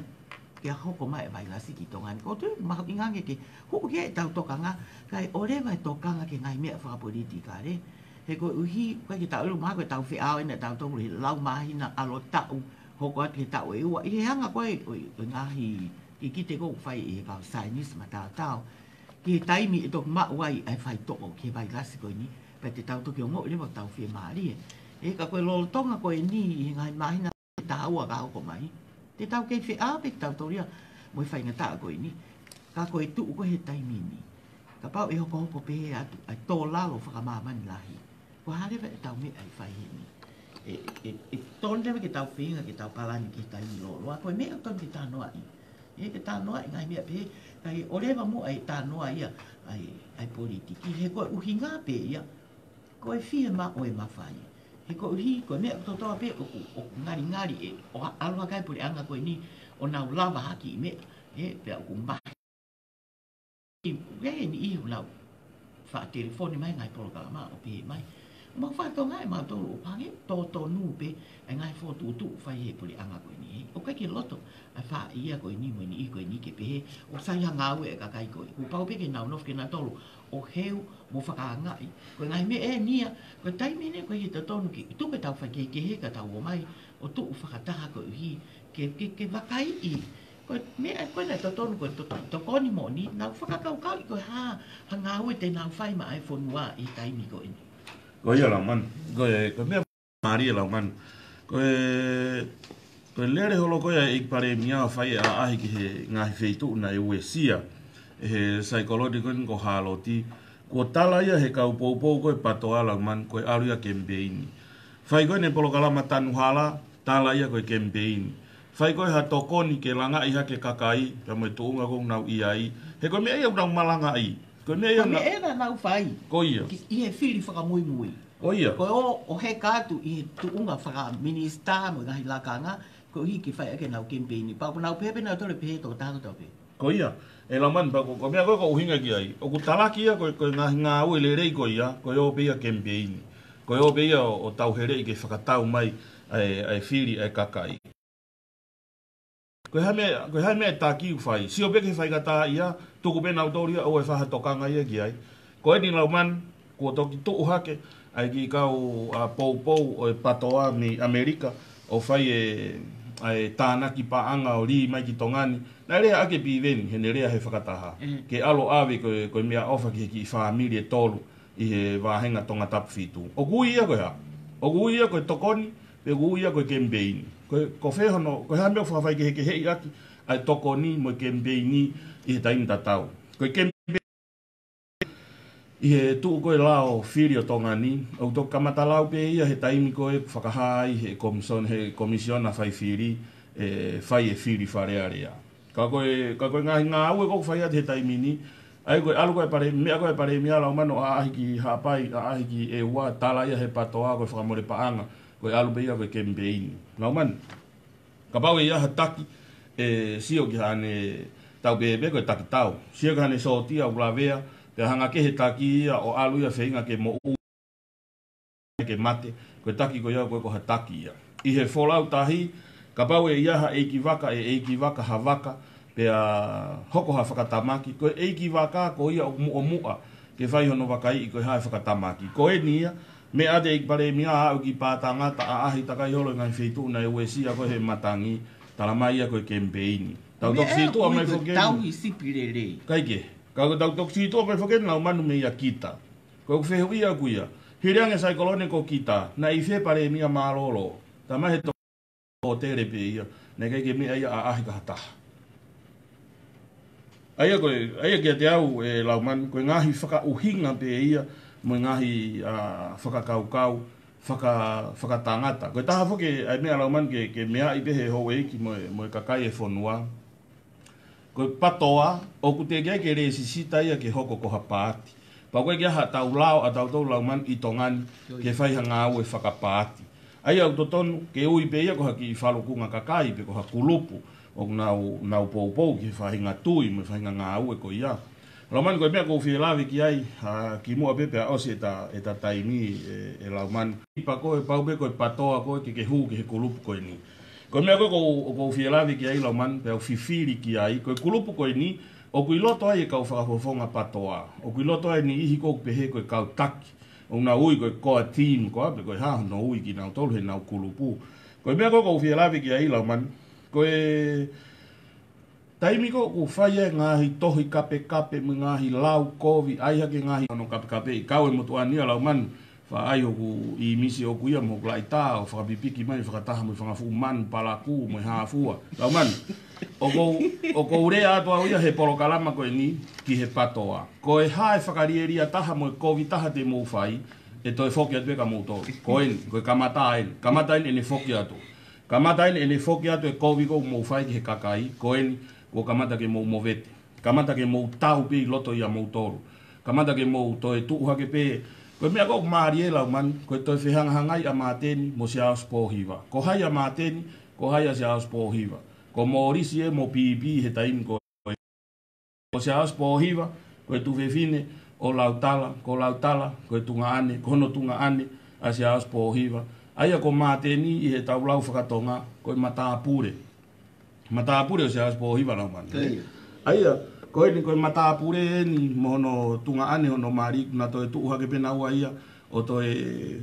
ke hoko mai vai lasi ki tongani. Ko tu mahu ingange ke, hoko ke e tau tokanga, kai orewa e tokanga ke ngai mea whakapolitika re. He koe uhi, koe ke tau ilu maha koe tau whiao ina tau tohu he Laumahina alo tau, hoko atu ke tau e ua. I he hanga koe, ngahi, ki kite kou whai e kau Chinese ma tau. Ki he taimi e toku maa wai ai whai toko ke vai lasi koe ni. Pa te tau toki o ngō lewa tau whia maari e. Ka koe lolo tonga koe ni i ngai mahina te tāua ka hoko mai. Te tau kei whia pe ki tau tauria mo i whainga tā koe ni. Ka koe tuu koe he taimini. Ka pau e hoko pehe atu ai tō lalo whakamāmani lahi. Ko harewa e tau mea ai whai he ni. E tōn lewa ke tau whinga ke tau palani ke taimi lolo. A koe mea tōn ke tānoa i. Ke tānoa i ngai mea pehe. Kai o lewa mo ai tānoa ia ai politiki. He koe uhinga pe ia. Koe whia ma oe mawhai. He koe uhi, koe mea totoa pe o ngari e o aloha kai puri anga koe ni o nau lava haki me e pe o kumba i ni I lau fa telefone mai ngai Polokalama o pe mai ma fa to ngai ma to o pangi to nu pe ngai fo tu fa he poli anga ko ni o ka ki loto a fa ia ko ni mo ni ko ni ke pe o sa ya nga we ka kai ko u pa pe ke na no ke na tolu o heu mo fa ka ngai ko ngai me e nia ko tai me ne ko hi to tonu ki tu pe tau fa ke he ka tau o mai o tu fa ka ta ko hi ke va kai I ko me ko na to tonu ko to ko ni mo ni na fa ka ka ko ha nga we te na fa ma iPhone wa I tai ni ko ni ko ia Laumanu ko me Maria Laumanu ko lere holo ko ia I pare mia fai a ahi ki he ngahi feitu na e uesia he psychological ko haloti ko tala ia he kau poupou ko patoa Laumanu ko alu ia campaign fai ko ne Polokalama tanu hala tala ia ko campaign fai ko ha tokoni ke langa I ha ke kakai ka mo tuunga ko nau iai he ko me ia nau malanga I ko me ia na nau fai ko ia I he fili whaka mui ko ia ko o he kātu I tuunga whaka minister mo ngahi lakanga ko hi ki whai ake nau campaign pa nau pepe nau tole pehe tō tāko tau pe ko ia e Laumanu pa ko mea ko uhinga ki ai o ku talaki ia ko ngahi ngā ue le rei ko ia ko o pe ia campaign ko o pe ia o tau here I ke whakatau mai ai fili ai kakai ko ha me taki fai si o pe ke fai kata ia tuku pe nau toria o e whaha tokanga ia ki ai ko e ni Laumanu ko toki tu hake ai ki kau a poupou o e patoa mi Amerika o fai ai tāna ki paanga o ri mai ki tongani na rea ake piveni he ne rea he whakataha ke alo awe ko mea ofa ki whaamilie tolu I he wahenga tonga tapwhitu o gui ia koe ha o gui ia koe tokoni pe gui ia koe campaign ko whehono ko ha mea whawhai ke hei aki ai tokoni mo campaign I he taimi tatau ko campaign I he tuu koe lao whiri o tonga ni o to kamata lau pe ia he taimi koe whakahai he komisiona whai whiri whai e whiri wharearea ka koe ngā ue koko whai ati he taimi ni ai koe alu koe pare mea Laumanu a ahi ki hapai a ahi ki e ua tala ia he patoa koe whakamore paanga koe alu pe ia koe campaign Laumanu ka pau ia ha taki sio ki hane tau bebe koe taki tau sio ki hane sotia o glavea te hanga ke he taki ia o alu ia whainga ke mo u ke mate koe taki koe ia koe ko ha taki ia I he wholau tahi ka pau ia ha eiki waka ha waka pe a hoko ha whakatamaki koe eiki waka ko ia o mua ke whai hono wakai I koe hae whakatamaki koe nia me ade ik pare mia au ki pātanga ta a ahi takai holo ngai wheitu na e uesia koe he matangi tala mai ia koe campaign tau tok wheitu a mai whokeni tau I sipirere kaike Kau tau tok wheitu a mai whokeni Laumanu me ia kita koe whehu ia kuia hireange saikolone ko kita na I whe pare mia mārolo ta mai he to o tere pe ia na ke mea ia a ahi kahataha Aia kia te au Laumanu koe ngahi whaka uhinga pe ia mo ngahi whakakaukau whakatangata koe taha whoke ai mea Laumanu ke mea I pehe ho eiki mo kakai e whonua koe patoa o ku te kia ke re sisita ia ke hoko ko hapaati pa koe kia ha tau lao a tau tau Laumanu I tongani ke whaiha ngā au e whakapaati ai au totonu ke ui pe ia ko haki I whalukunga kakai pe ko ha kulupu o nau poupou ki whahinga tui me whahinga ngā ue ko ia Laumanu koe mea kou whielawe ki ai ki mua pepe a osi e ta taimi e Laumanu ipa koe pau pe koe patoa koe ke hu ke he kulupu koe ni koe mea koe kou whielawe ki ai Laumanu pe au whiwhiri ki ai koe kulupu koe ni o kui loto ai e kau whakafofonga patoa o kui loto ai ni ihi kou pehe koe kau taki o na ui koe koa team koa pe koe haho no ui ki nau tolu he nau kulupu koe mea koe kou whielawe ki ai Laumanu koe taimi ko whai e ngahi tohi kape me ngahi lau kovi ai hake ngahi ano kape I kau e motuania Laumanu wha ai oku I misi oku ia mo klai tā o whakapipiki mai whakataha mo whangafu manu palaku mo hāfua Laumanu o kou rea atua ia he Polokalama koe ni ki he patoa ko e hae whakarieria taha mo kovi taha te mou whai e toi whoki atu e ka moutou ko e kamata ene whoki atu kamata ene whoki atu e kovi kou mou whai ki he kakai ko ko kamata ke mou movete kamata ke mou tau pe I loto ia mou toru kamata ke mou toi tuuha ke pe ko mea ko maari e Laumanu ko toi whehangahangai a māteni mo se aos pōhiwa ko hai a māteni ko hai a se aos pōhiwa ko morisi e mo pipi he taimi ko se as po hiva ko tu fefine o lautala ko tunga ane ko no tunga ane a se as po hiva aia ko mateni i he tau lau whakatonga ko matapure o se as po hiva Laumanu aia ko ni ko matapure ni mono tunga ane hono mari na to tu ha ke pena ua ia o to e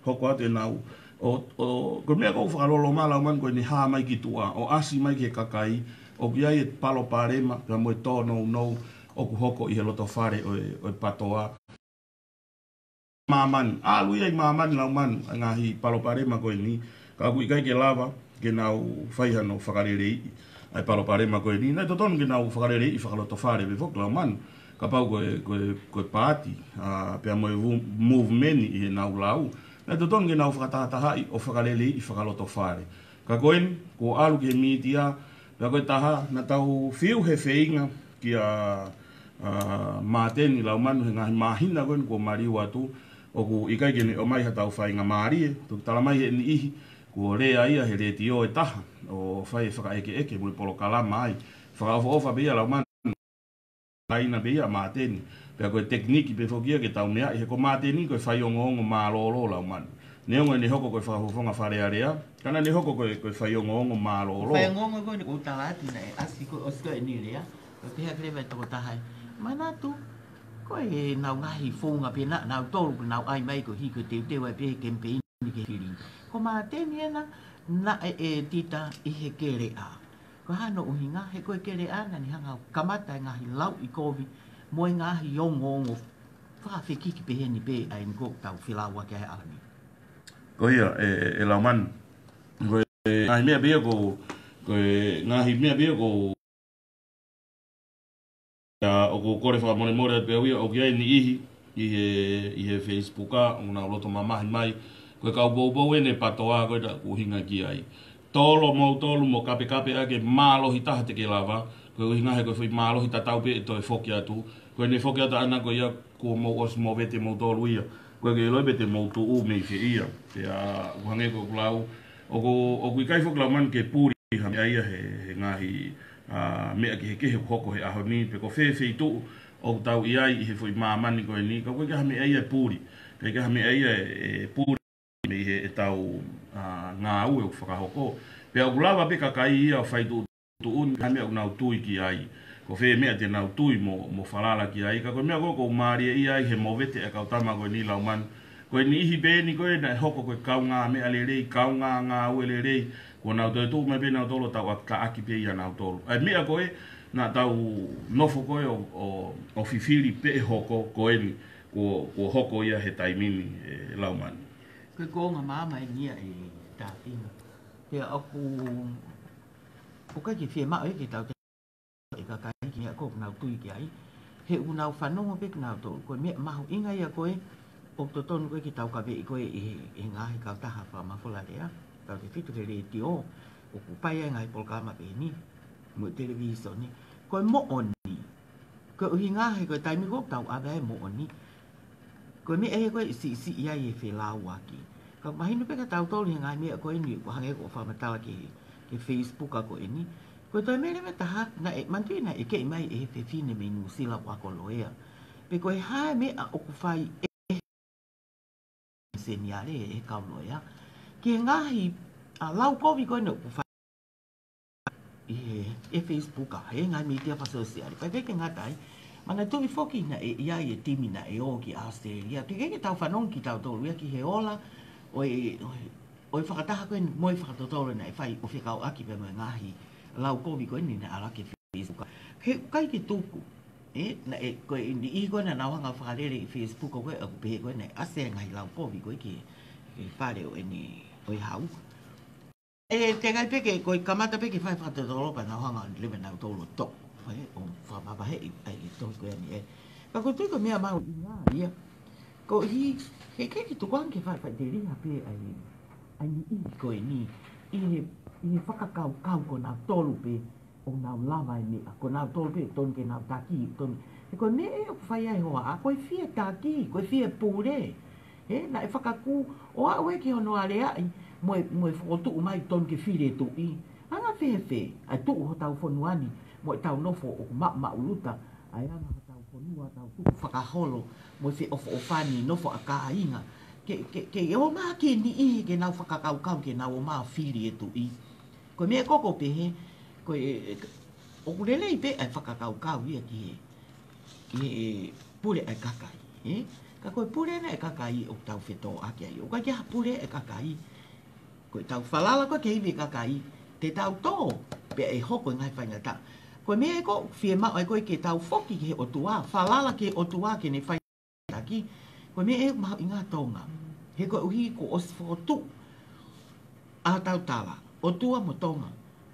hoko ate nau o ko mea ko whakarolo ma Laumanu ko ni ha mai ki tua o asi mai ki kakai o ki ai palo parema ka mo tono no o ku hoko i he loto whare o patoa maman alu ia maman Laumanu ngahi palo parema ko ni ka ku ikai ke lava ke nau whaihano whakarerei ai palo parema ko ni na toton ke nau whakarerei i whakaloto whare be fok Laumanu ka pau ko party pe mo movement i he nau lau na toton ke nau whakatahataha o whakarerei i whakaloto whare ka koen ko alu ke media la koe taha na tau fiu he wheinga ki a māteni Laumanu he ngahi mahina koen ko mariu atu o ku ikai kene o mai ha tau whainga maari tu talamai he ni ihi ko rea ia he reti o e taha o whai whakaeke eke mui Polokalama ai whakaofa bea Laumanu aina bea māteni pea koe tekniki pe whokia ke tau mea he ko māteni koe whai ongo mārolo Laumanu neongo ni hoko koe whahofonga wharearea kana ni hoko koe whai ongo mārolo whai ongo koe ni kutala ati na asi koe osika e ni rea o te hea krewa toko tahai mana tu koe nau ngahi whonga pe nau tolu nau ai mai ko hiko te tewa pe campaign ni ke whiri ko māteni ena na e tita i he kere a ko hano uhinga he koe kere a na ni hanga kamata ngahi lau i kovi mo ngahi ongo whawhekiki pe heni pe ai ngo tau whilaua ke ahani ko ia e Laumanu ko ngahi mea bea ko ngahi mea bea ko o ko kore whakamone more pe uia o ki ai ni ihi i he Facebooka o nga loto mamahi mai koe kau boubou ene patoa koe da uhinga ki ai tolo mo kape ake mālohi taha te ke lava koe uhinga he koe whi mālohi tatau pe e toi whoki atu koe ne whoki atu ana koe ia ko mo os mo vete mo tolu ia koe ke loi bete mo tu u mei whi ia te a uhange koe kulau o kui kai whoki Laumanu ke puri hami aia he ngahi mea ki he kehe hoko he aho ni pe ko whi tu o tau iai i he whi mamani koe ni ka koe ke hami aia puri ke hami aia e puri me he tau ngā ue o whakahoko pe au kulawa pe kakai ia o whai tu un hami au nau tui ki ai ko whi mea te nau tui mo whalala ki ai ka koe mea koe ko maria iai he movete e kau tama koe ni Laumanu koe ni ihi bēni koe na hoko koe kau ngā mea le rei kau ngā ue le rei ko nau toi tū mai pe nau tolo tau a ka aki pe ia nau tolo ai mea koe na tau nofo koe o whiwhiri pe hoko koe ni ko hoko ia he taimini Laumanu koe konga mama e nia e Tapinga pea aku o kai ki whie mao e ke tau te e ka kai ki a kōk nau tui ki ai he u nau whanongo pe nau tō koe mea mahu inga ia koe o to tonu koe ki tau ka vei koe e ngahi kau taha whamawhola rea tau te whitu re re ti o ku pai ai ngai Polokalama pe ni mo televiso ni koe mo oni koe uhi ngahi koe taimi kōk tau awe mo oni koe mea e koe si ia i e whelau aki ka mahinu pe ka tau tolu ngai mea koe ni ko hange ko whamatawa ke Facebook a koe ni koe toi mere me taha na e mantui na e kei mai e he whine me nu sila wako loea pe koe hae mea o ku whai seniare e kau loea ki ngahi a lau kovi koe no ku whai e Facebook a he ngai media pa sosiali pai peke ngatai mana tui foki na e ia e timi na e o ki Australia te keke tau whanong ki tau tolu ia ki he ola oi whakataha koe moi whakatotoro na e whai o whikau aki pe moe ngahi lau kovi koe ni na ala ke Facebook he kai ki tuku na e koe ni i koe na nawanga whakarere i Facebook koe aku pehe koe na ase ngai lau kovi koe ki whare o ni oi hau te ngai peke koe kamata peke whai whakatotoro pa nawanga lewe nau tolo tok o whamabahe ai tohi koe ni ka koe tui ko mea mau i ngā ia ko hi he keki tukuang ke whai te riha pe ai ni i koe ni i he whakakau ko nau tolu pe o nau lava e mea ko nau tolu pe ton ke nau taki ton e ko ne e o whai ai hoa a koe fia taki koe fia pure na e whakaku o a ue ke hono a rea ai moe whakotu mai ton ke whire tu i anga fe ai tu ho tau fonuani mo tau nofo o ma uluta ai ana tau fonua tau tu whakaholo mo se of ofani nofo akainga ke o ma ke ni I ke nau whakakau ke nau o ma fili e tu I ko me koko pe he ko o kulele I pe ai whakakau ia ki pule ai kakai ka koe pule na e kakai o tau wheto ake ai o ka kia pule e kakai koe tau whalala koe ke hiwi kakai te tau tō pe e hoko ngai whaingata koe mea e ko whie mau ai koe ke tau whoki ke o tua whalala ke o tua ke ne whaingaki koe mea e mau i ngā Tonga he koe uhi ko o sfotu a tau tala o tua mo Tonga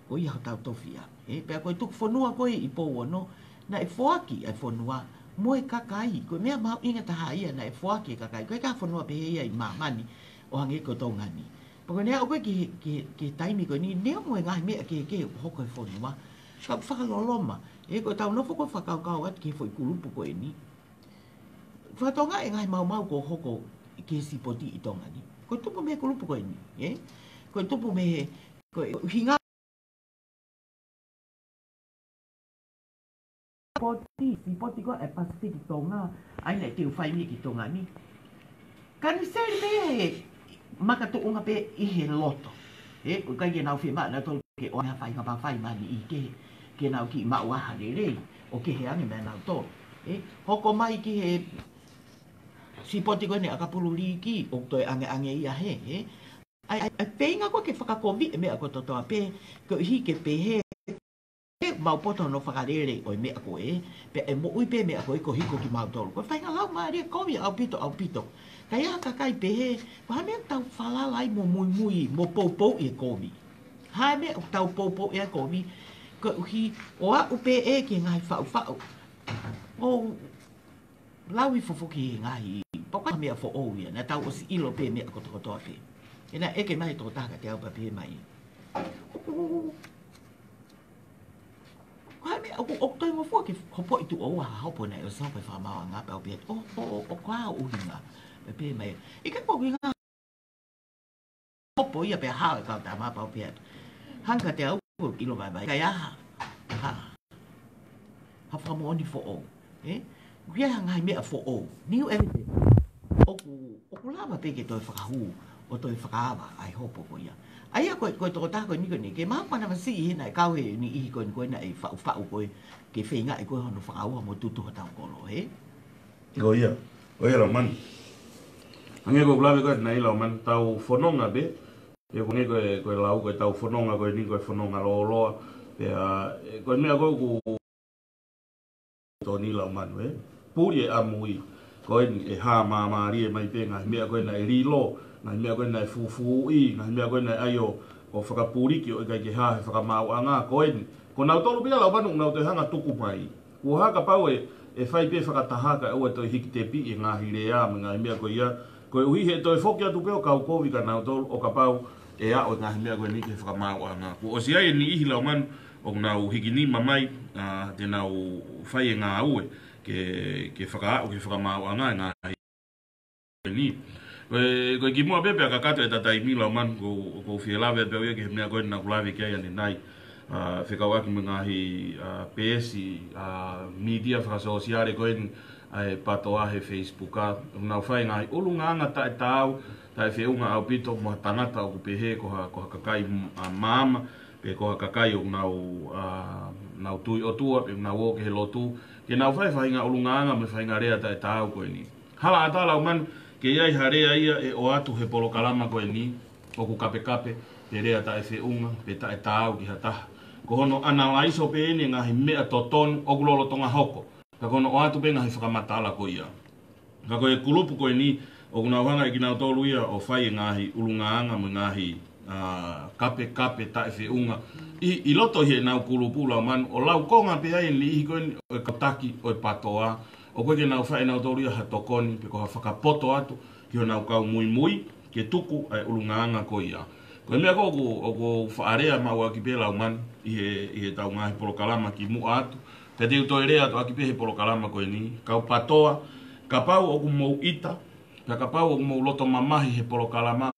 ko i hau tau tofia pe koe tuk whanua koe I pō no na e whoaki ai whanua mo e kakai koe mea mau inga taha ia na e whoaki e kakai koe ka whanua pe hea I mamani o hange ko Tongani Pako nea o koe ke taimi koe ni nea mo e ngahi mea ke hoko e whanua ka whakaloloma koe tau nofo koe whakaukau at ke whoi kulupu koe ni whatonga e ngahi mau ko hoko ke sipoti I Tongani koe tupu me kulupu koe ni koe tupu me koe hinga sipoti koe e Pacific Tonga aina e te uwhaimi ki Tongani kani seri me makatu unga pe I he loto ko kai ke nau whima na tolu ke o hea whainga pa whai mani I ke nau ki mau aha rei o ke he ange mea nau tō hoko mai ki he sipoti koe ne akapulu liki o toi ange ia he ai peinga ko ke whakakovi e mea ko totoa pe ko hi ke pe he mau poto no whakarere o mea ko pe e mo ui pe mea ko ko hiko ki mau tolu ko whainga lau maa rea kovi au pito kai a kakai pe he ko ha mea tau whalalai mo mui mo pou e kovi ha mea tau pou e kovi ko uhi o a upe ke ngai whau o lawi fofoki e ngai poka mea fo o ia na tau o si ilo pe mea ko tokotoa pe e na eke mai tō taka te au pa pe mai Ai me o toi mo fo ke hopo I tu o ha hopo nei o sa pe fa ma nga pa o pe o kwa o hinga pe mai I ka ko hinga hopo ia pe ha ka ta ma pa o pe hanga te au kilo vai ka ya ha fa mo ni fo o Ria ngai me fo o new everything o ku lava pe ke toi whakahu o toi whakawa ai hopo ko ia ai koe toko tako ni koe ni ke maa pana masi I hina e kau he ni I koe na e whau koe ke whenga e koe hono whakaua mo tutu ha tau kolo Ko ia Laumanu Ange ko kulawe koe na I Laumanu tau whanonga be e konge koe lau koe tau whanonga koe ni koe whanonga loa koe mea koe ku tōni Laumanu puri e amui koe ni e hā māmāri e mai pe ngai mea koe na e rilo ngai mea koe na e fufu ngai mea koe na e aio o whakapuriki o kai ke hā he whakamau anga koe ni ko nau tolu pia Laumanu nau te hanga tuku mai ko haka pau e whai pe whakatahaka ua toi hiki te pi e ngahi rea me ngai mea koe ia koe uhi he toi whoki atu peo kau kovi ka nau tolu o ka pau e a o ngahi mea koe ni ke whakamau anga ko o siai e ni ihi Laumanu o nau hiki ni mamai te nau whai e ngā ue ke whakaau ke whakamau anga e ngahi ni koe ki mua pepe a kakato e tatai mi Laumanu ko whielawe peo ia ke he mea koe na kulawe kia ia ni nai whekawaki me ngahi pesi media whakasosiare koe ni ai patoa he Facebook nau whai ngahi ulu nganga tae tau tae whiunga au pito mo tangata o kupehe ko ha kakai mama pe ko ha kakai o nau tui o tua pe nau o ke he lotu ke nau whai whainga ulu nganga me whainga rea tae tau koe ni hala ata Laumanu ke iai harea ia e o atu he Polokalama koe ni o ku kape pe rea tae whiunga pe tae tau ki hataha ko hono Analaiso pe ene ngahi mea totonu o kulolo tonga hoko ka kono o atu pe ngahi whakamatala ko ia ka koe kulupu koe ni o kuna whanga I kinau tolu ia o whai e ngahi ulungaanga me ngahi kape tae whiunga I loto hi e nau kulupu Laumanu o lau konga pe ai ni ihi koe o e kataki o e patoa o koe ke nau whai nau tolu ia ha tokoni pe ko ha whakapoto atu ki o nau kau mui ke tuku ai ulungaanga ko ia koe mea ko o whaarea maua ki pe Laumanu I he tau ngahi Polokalama ki mua atu te te utoi rea atu aki pe he Polokalama koe ni kau patoa ka pau o ku mou ita ka pau o ku mou loto mamahi he Polokalama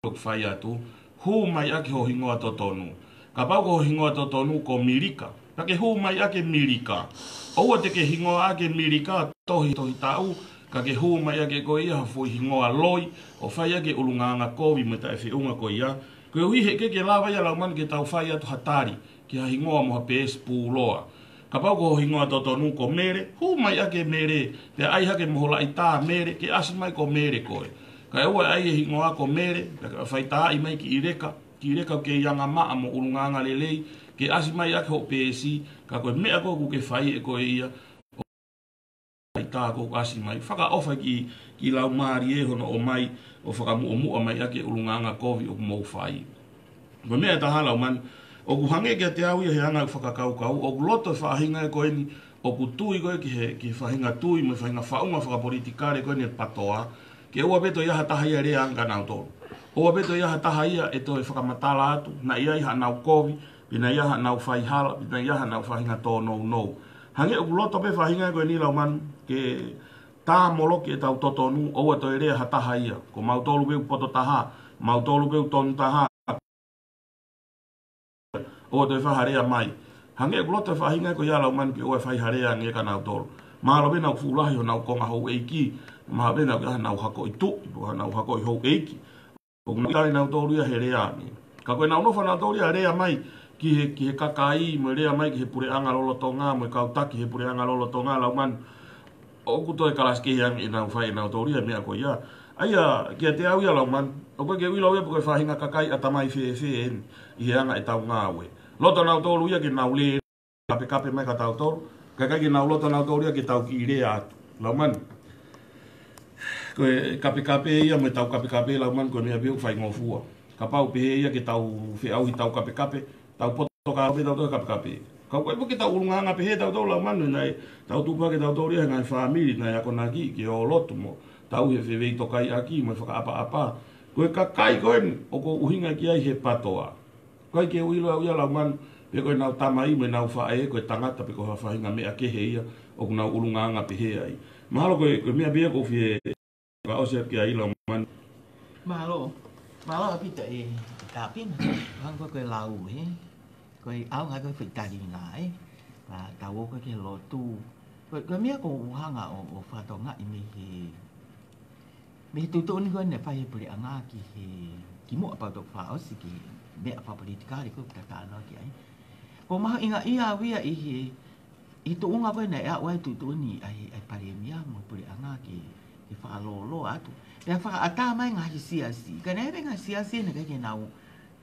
whai atu hu mai aki ho hingoa totonu Ka pau ko hingoa to tonu ko milika. Ta ke hu mai ake milika. Oua te ke hingoa ake milika tohi tau. Ka ke hu mai ake ko ia hafui hingoa loi. O whai ake ulunganga kovi me ta e whiunga ko ia. Ko hui he ke lawa ia Laumanu ke tau whai atu hatari. Ki ha hingoa moha PS pūloa. Ka pau ko hingoa to tonu ko mere. Hu mai ake mere. Te ai hake mohola i tā mere. Ke asi mai ko mere koe. Ka ua ai e hingoa ko mere. Ka whai tā i mai ki i reka. Ki reka ke ianga maa mo ulunganga lelei. Ke asi mai ake ho PSI. Ka koe mea ko ku ke whai e koe ia. Ai tā ko asi mai. Whaka ofa ki Laumari e hono o mai. O whakamuomua mai ake ulunganga kovi o mou whai. Koe mea taha Laumanu. O ku hange ke te au ia he anga whakakaukau. O ku loto whahinga e koe ni. O ku tui koe ki whahinga tui. Me whahinga whaunga whakapolitikare koe ni e patoa. Ke ua beto iaha taha ia rea anga nau tolu. Ua beto iaha taha ia e toi whakamatala atu. Na ia iha nau kovi. Pina iaha nau whaihala. Pina iaha nau whahinga tō nou. Hange o ku loto pe whahinga e koe ni Laumanu. Ke tā moloki e tau totonu. Oua toi rea ha taha ia. Ko mau tolu peu poto taha. Mau tolu peu tonu taha. Oua toi whaharea mai. Hange o ku loto e whahinga e koe ia Laumanu. Ke oua whaiharea nge ka nau tolu. Mahalo be nau fulahi o nau konga hou eiki. Mahalo be nau hako i tu. Nau hako i hou eiki. O ngai nau tolu ia he rea ni. Ka koe nau nofa nau tolu ia rea mai. Ki he kakai mo rea mai ki he pureanga lolo tonga. Mo e kautaki he pureanga lolo tonga Laumanu. O kuto e kalaske yang i nau whai nau tolu ia mea koe ia. Aia kia te au ia Laumanu. O koe ke wila ua puke whahinga kakai atamai whee en. I he anga e tau ngāwe. Loto nau tolu ia ki nau le. Kape mai ka tau tolu. Kakai ki nau loto nau tolu ia ki tau ki i rea atu. Laumanu. Koe kape ia me tau kape Laumanu koe mea biu whai ngofua. Ka pau pehe ia ki tau whiau hi tau kape. Tau poto kape tau kape. Kau koe po ki tau urunganga pehe tau tau Laumanu. Nai tau tupa ki tau tau ria ngai whamiri. Nai ako naki ki o lotu mo. Tau he whewei tokai aki mo whaka apa. Koe kakai koe o ko uhinga ki ai he patoa. Koe ke uilo au ia Laumanu. Pe koe nau tamai me nau whae koe tangata pe koe whahinga mea kehe ia. O ku nau urunganga pehe ai. Mahalo koe mea bia ko whie. Ka ose ki ai Laumanu. Mahalo apita e Tapinga. Hang koe lau he. Koe au ngai koe whitari ngai. Tau koe ke lotu. Koe mea ko uhanga o whatonga i me he. Me he tutoni koe ne whai he puri anga ki he. Ki mua patok whaosi ki mea whapolitikari koe kata anō ki ai. Ko maha inga ia wia i he. I tu unga koe ne ea wai tutoni ai pare mea mo puri anga ki. Ki whaalolo atu. Pea whakaata mai ngahi siasi. Ka nebe ngahi siasi ne kake nau.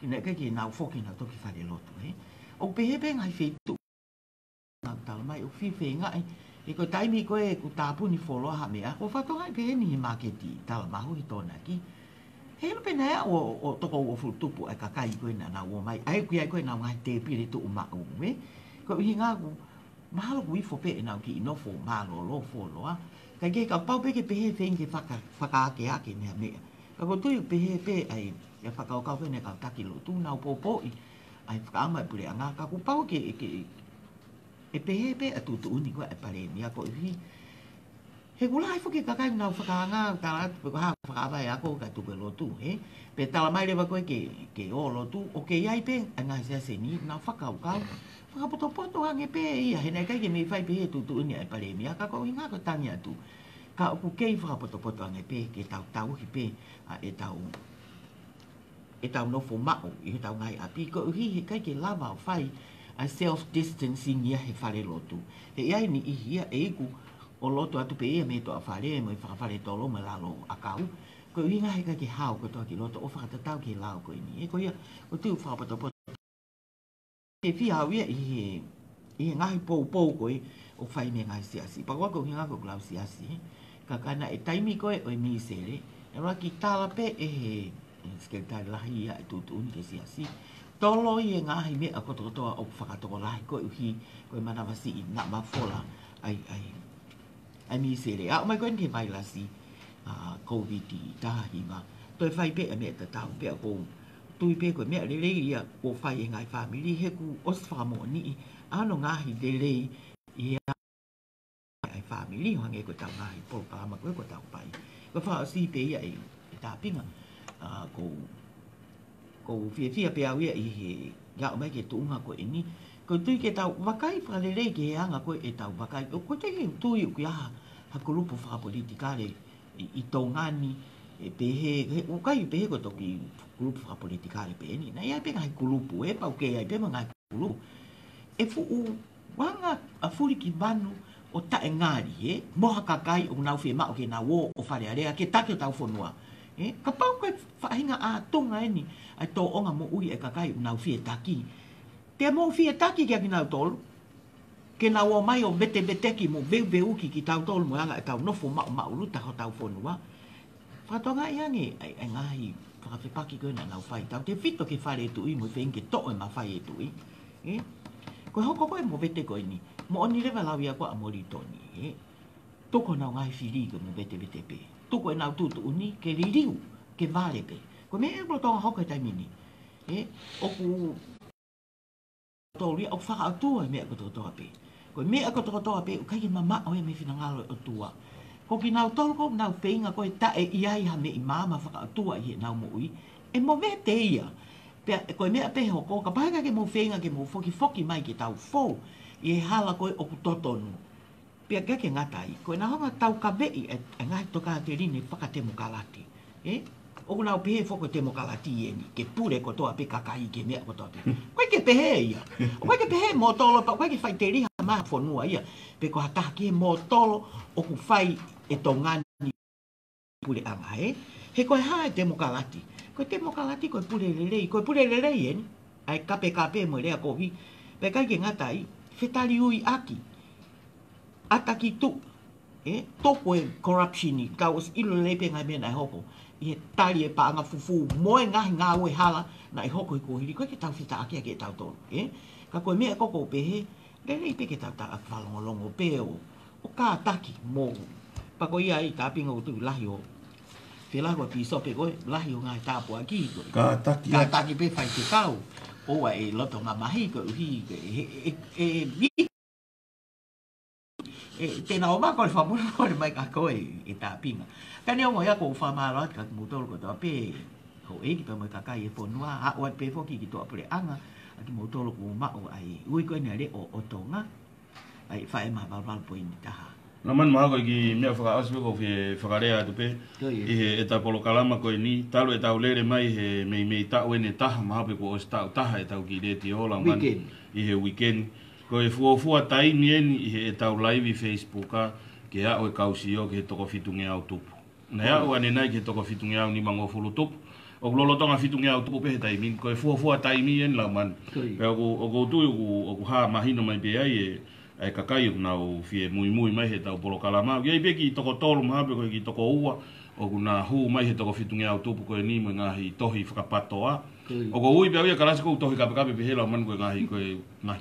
Ne kake nau whoki nau toki whare lotu. O pehebe ngahi whetu. Nau tala mai o whiwhe ngai. E koe taimi koe ku tāpuni wholoha mea. O whatongai pehe ni he maketi tala mahu hi tōna ki. He lupe nea o toko o futupu ai kakai koe na nau o mai. Ai kui ai koe nau ngahi te pire tu umau. Koe uhi ngā ku. Mahalo ku ifo pe e nau ki inofo malo lo wholoa. Kai ke ka pau pe ke pehe whenke whakaake ake mea mea. Ka ko tui pehe pe ai e whakaokau whene kau taki lo tu nau popoi. Ai whakaama e pure anga. Ka ku pau ke e pehe pe a tutu uni koe e pare mea ko iwi. He kula ai whuke kakai nau whakaanga tala atu pe ko haa whakaawai ako ka tupe lo tu. Pe tala mai rewa koe ke o lo tu. O ke iai pe a ngai sea se ni nau whakaukau. Whakapoto hange pe ia, he nei kai ke me whai pehe tutu uni ai pare mea, ka ko inga ko tangi atu. Ka oku kei whakapoto hange pe, ke tau hi pe, e tau nofo mao, i he tau ngai api. Ko uhi he kai ke lava o whai, a self-distancing ia he whare lotu. He iai ni ihi ia e iku, o lotu atu pe ia me to a whare, mo i whakawhare tolo me lalo akau. Ko uhi nga he kai ke hao ko toa ki loto, o whakatatau ke lao ko ini. E ko ia, o tiu whakapoto He whia ia i he ngahi pou koe o whai me ngahi siasi. Pakua ko hinga ko klau siasi. Ka kana e taimi koe o e mi sere. E wā ki tāla pe e he sekretari lahi ia e tutu uni ke siasi. Tolo i e ngahi mea kotokotoa o whakatoko lahi koe uhi koe manawasi i na mawhola ai mi sere. A o mai koe ke mai lasi COVID i tahi ma. Toi whai pe a mea tatau pe a kou. Tui pe koe mea lelei ia o whai e ngai whamiri heku os whamo ni ano ngahi lelei ia ai whamiri hange ko tau ngahi Polokalama koe ko tau pai. Ko wha o si pe ia i Tapinga ko whia pe au ia i ya mai ke tunga ko ini ko tu ke tau wakai fra le ke anga ko e tau wakai ko te ke tu i ku ya ha grupo fra politikale i tongani e pehe o kai pehe ko to ki grupo fra politikale pe ni na ya pe ngai grupo e pa ke ai pe ngai grupo e fu u wanga a furi ki banu o ta engari e moha kakai o nau fe ma o ke na wo o fare area ke take tau fonua e ka pau ko fa hinga a tonga ni ai to onga mo ui e kakai o nau fe taki te mo fia taki ki nau tolu ke na o mai o bete ki mo veu ki tau tolu mo anga e tau nofo ma ulu ta ho tau fonua fa tonga ia ni ai ngai fa fe paki ko na nau fai tau te fito ke fare tu i mo fenke to e ma fai tu i e ko hoko ko mo bete ko ni mo oni le vala via ko amori toni e to ko na ngai fili ko mo bete pe to ko na tu ni ke liriu ke vale pe ko me e to hoko tai mini e o ku tori o fa atu me ko to ape ko me ko to ape o kai mama o me fina ngalo o tua ko ki na to ko na feinga ko ta e ia ha me mama fa atu i na mo i e mo vete ia pe ko me ape ho ko ka paga ke mo feinga ke mo foki mai ke tau fo e hala ko o totonu pe ke ngatai ko na ha tau ka ve e ngai to ka te rini fa ka te mo kalati e o na pe fo ko te mo kalati e ni ke pure ko to ape kakai ke me ko to ape ko ke pe ia ko ke pe mo tolo pa ko ke fai te ri ma fo no ia pe ko ata ke mo tolo o ku fai e tongani pure anga e he ko ha te mo kalati ko te mo kalati ko pure lele e ni ai kape mo le ko vi pe kai ke ngatai fetali ui aki ataki tu e toko e corruption ni ka os ilo lepe ngai me na hoko i tali e pa nga fufu mo e nga we hala na i hoko i ko hiri ko ke tau fita aki ke tau tolo e ka ko me ko ko pe he le pe ke tau ta falongo pe o ka ataki mo pa ko ia i Tapinga o tu lahi o fela ko piso pe ko lahi o ngai tapu aki ko ka ataki pe fai te kau o e loto nga mahi ko hi tēnā o mā kore whamura kore mai ka koe e Tapinga. Ka ni o ngoia ko whamā roat ka mutoro ko toa pe ko e ki pa mai kakai e whanua a oat pe foki ki toa pere anga a ki mutoro ko mao ai ui koe ni ale o Tonga ai whae mā balbal po ini taha. Na man maha koe ki mea whakaaswe ko whakarea atu pe i he e ta Polokalama koe ni talo e tau lere mai he mei tau ene taha maha pe ko o se tau taha e tau ki reti o Laumanu i he weekend. Ko e fuafua taini eni i he e tau live Facebook a ke a o e kausi o ke he toko fitunge au tupu. Na ea o ane nai ke he toko fitunge au ni mango fulu tupu. O lolotonga fitunge au tupu pe he taimi. Ko e fuafua taini eni Laumanu. Pe o koutu o ku haa mahino mai pe ai e kakai o nau fie mui mai he tau Polokalama. Ia i pe ki toko tolu maha pe koe ki toko ua o ku na hu mai he toko fitunge au tupu koe ni mo ngahi tohi whakapatoa. O ko ui pe ia kalasi ko tohi kape pe he Laumanu koe ngahi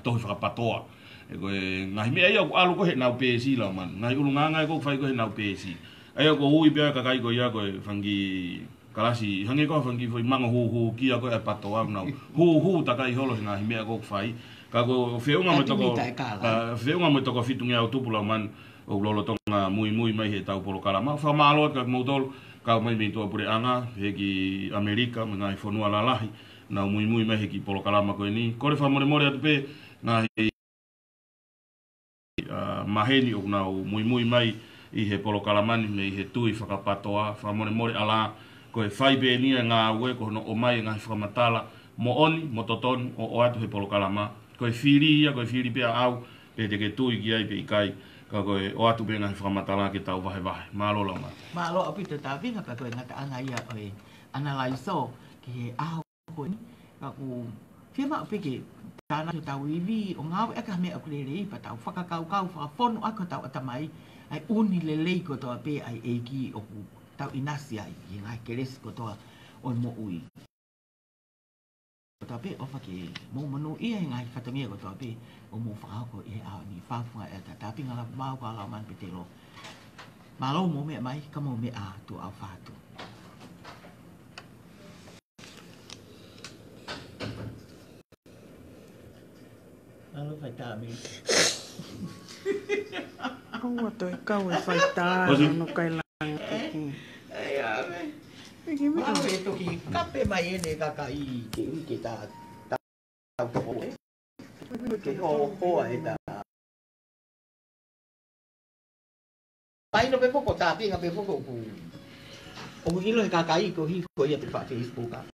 tohi whakapatoa. E koe ngahi mea ia alu ko he nau pesi Laumanu. Ngahi ulunganga e ko whai ko he nau pesi. Ai ko ui pe ia kakai ko ia koe whangi kalasi hange ko whangi foi mango hu kia koe e patoa nau. Hu takai holo he ngahi mea ko whai. Ka ko whiunga mo toko fitunge au tupu Laumanu. O lolotonga mui mai he tau Polokalama. Whamaloat ka mautolu ka mai me toa pure anga he ki Amerika me ngai whanua lalahi. Nau mui mai he ki Polokalama koe ni. Kore whamore atu pe ngai maheni o nau mui mai i he Polokalamani me i he tui whakapatoa. Whamore ala koe whaibe nia ngā ue ko no o mai ngai whakamatala. Mo oni, mo totoni o atu he Polokalama. Koe whiri ia, koe whiri pia au pe te ke tui ki ai pe i kai. Ka koe o atu pe ngai whakamatala ke tau vahe. Mālo Laumanu. Mālo api te Tapinga ka koe ngata anga ia oe Analaiso ki he aho koe ni. Ka ku whiama api ke tāna te tau iwi o ngāwe aka mea o kurere ipa tau whakakau whakawhonu ako tau atamai ai uni lelei ko toa pe ai eiki o ku tau inasi ai i ngai keresi ko toa o mo ui. Ko toa pe ofa ke mō manu ia i ngai whatamia ko toa pe o mō whakako i he ao ni whawhunga e ta Tapinga Lavemaau ka Laumanu Petelo. Mālo mō mea mai ka mō mea tu au whātu. Alo fai tā me. Kaua toi kau e fai tā no kai langa toki. Ai a me. Alo e toki kape mai ene kaka i ke ui ke tā. ke ho e ta pai no pe foko Tapinga pe foko ku o hilo e kakai ko hi ko ia pe fa Facebook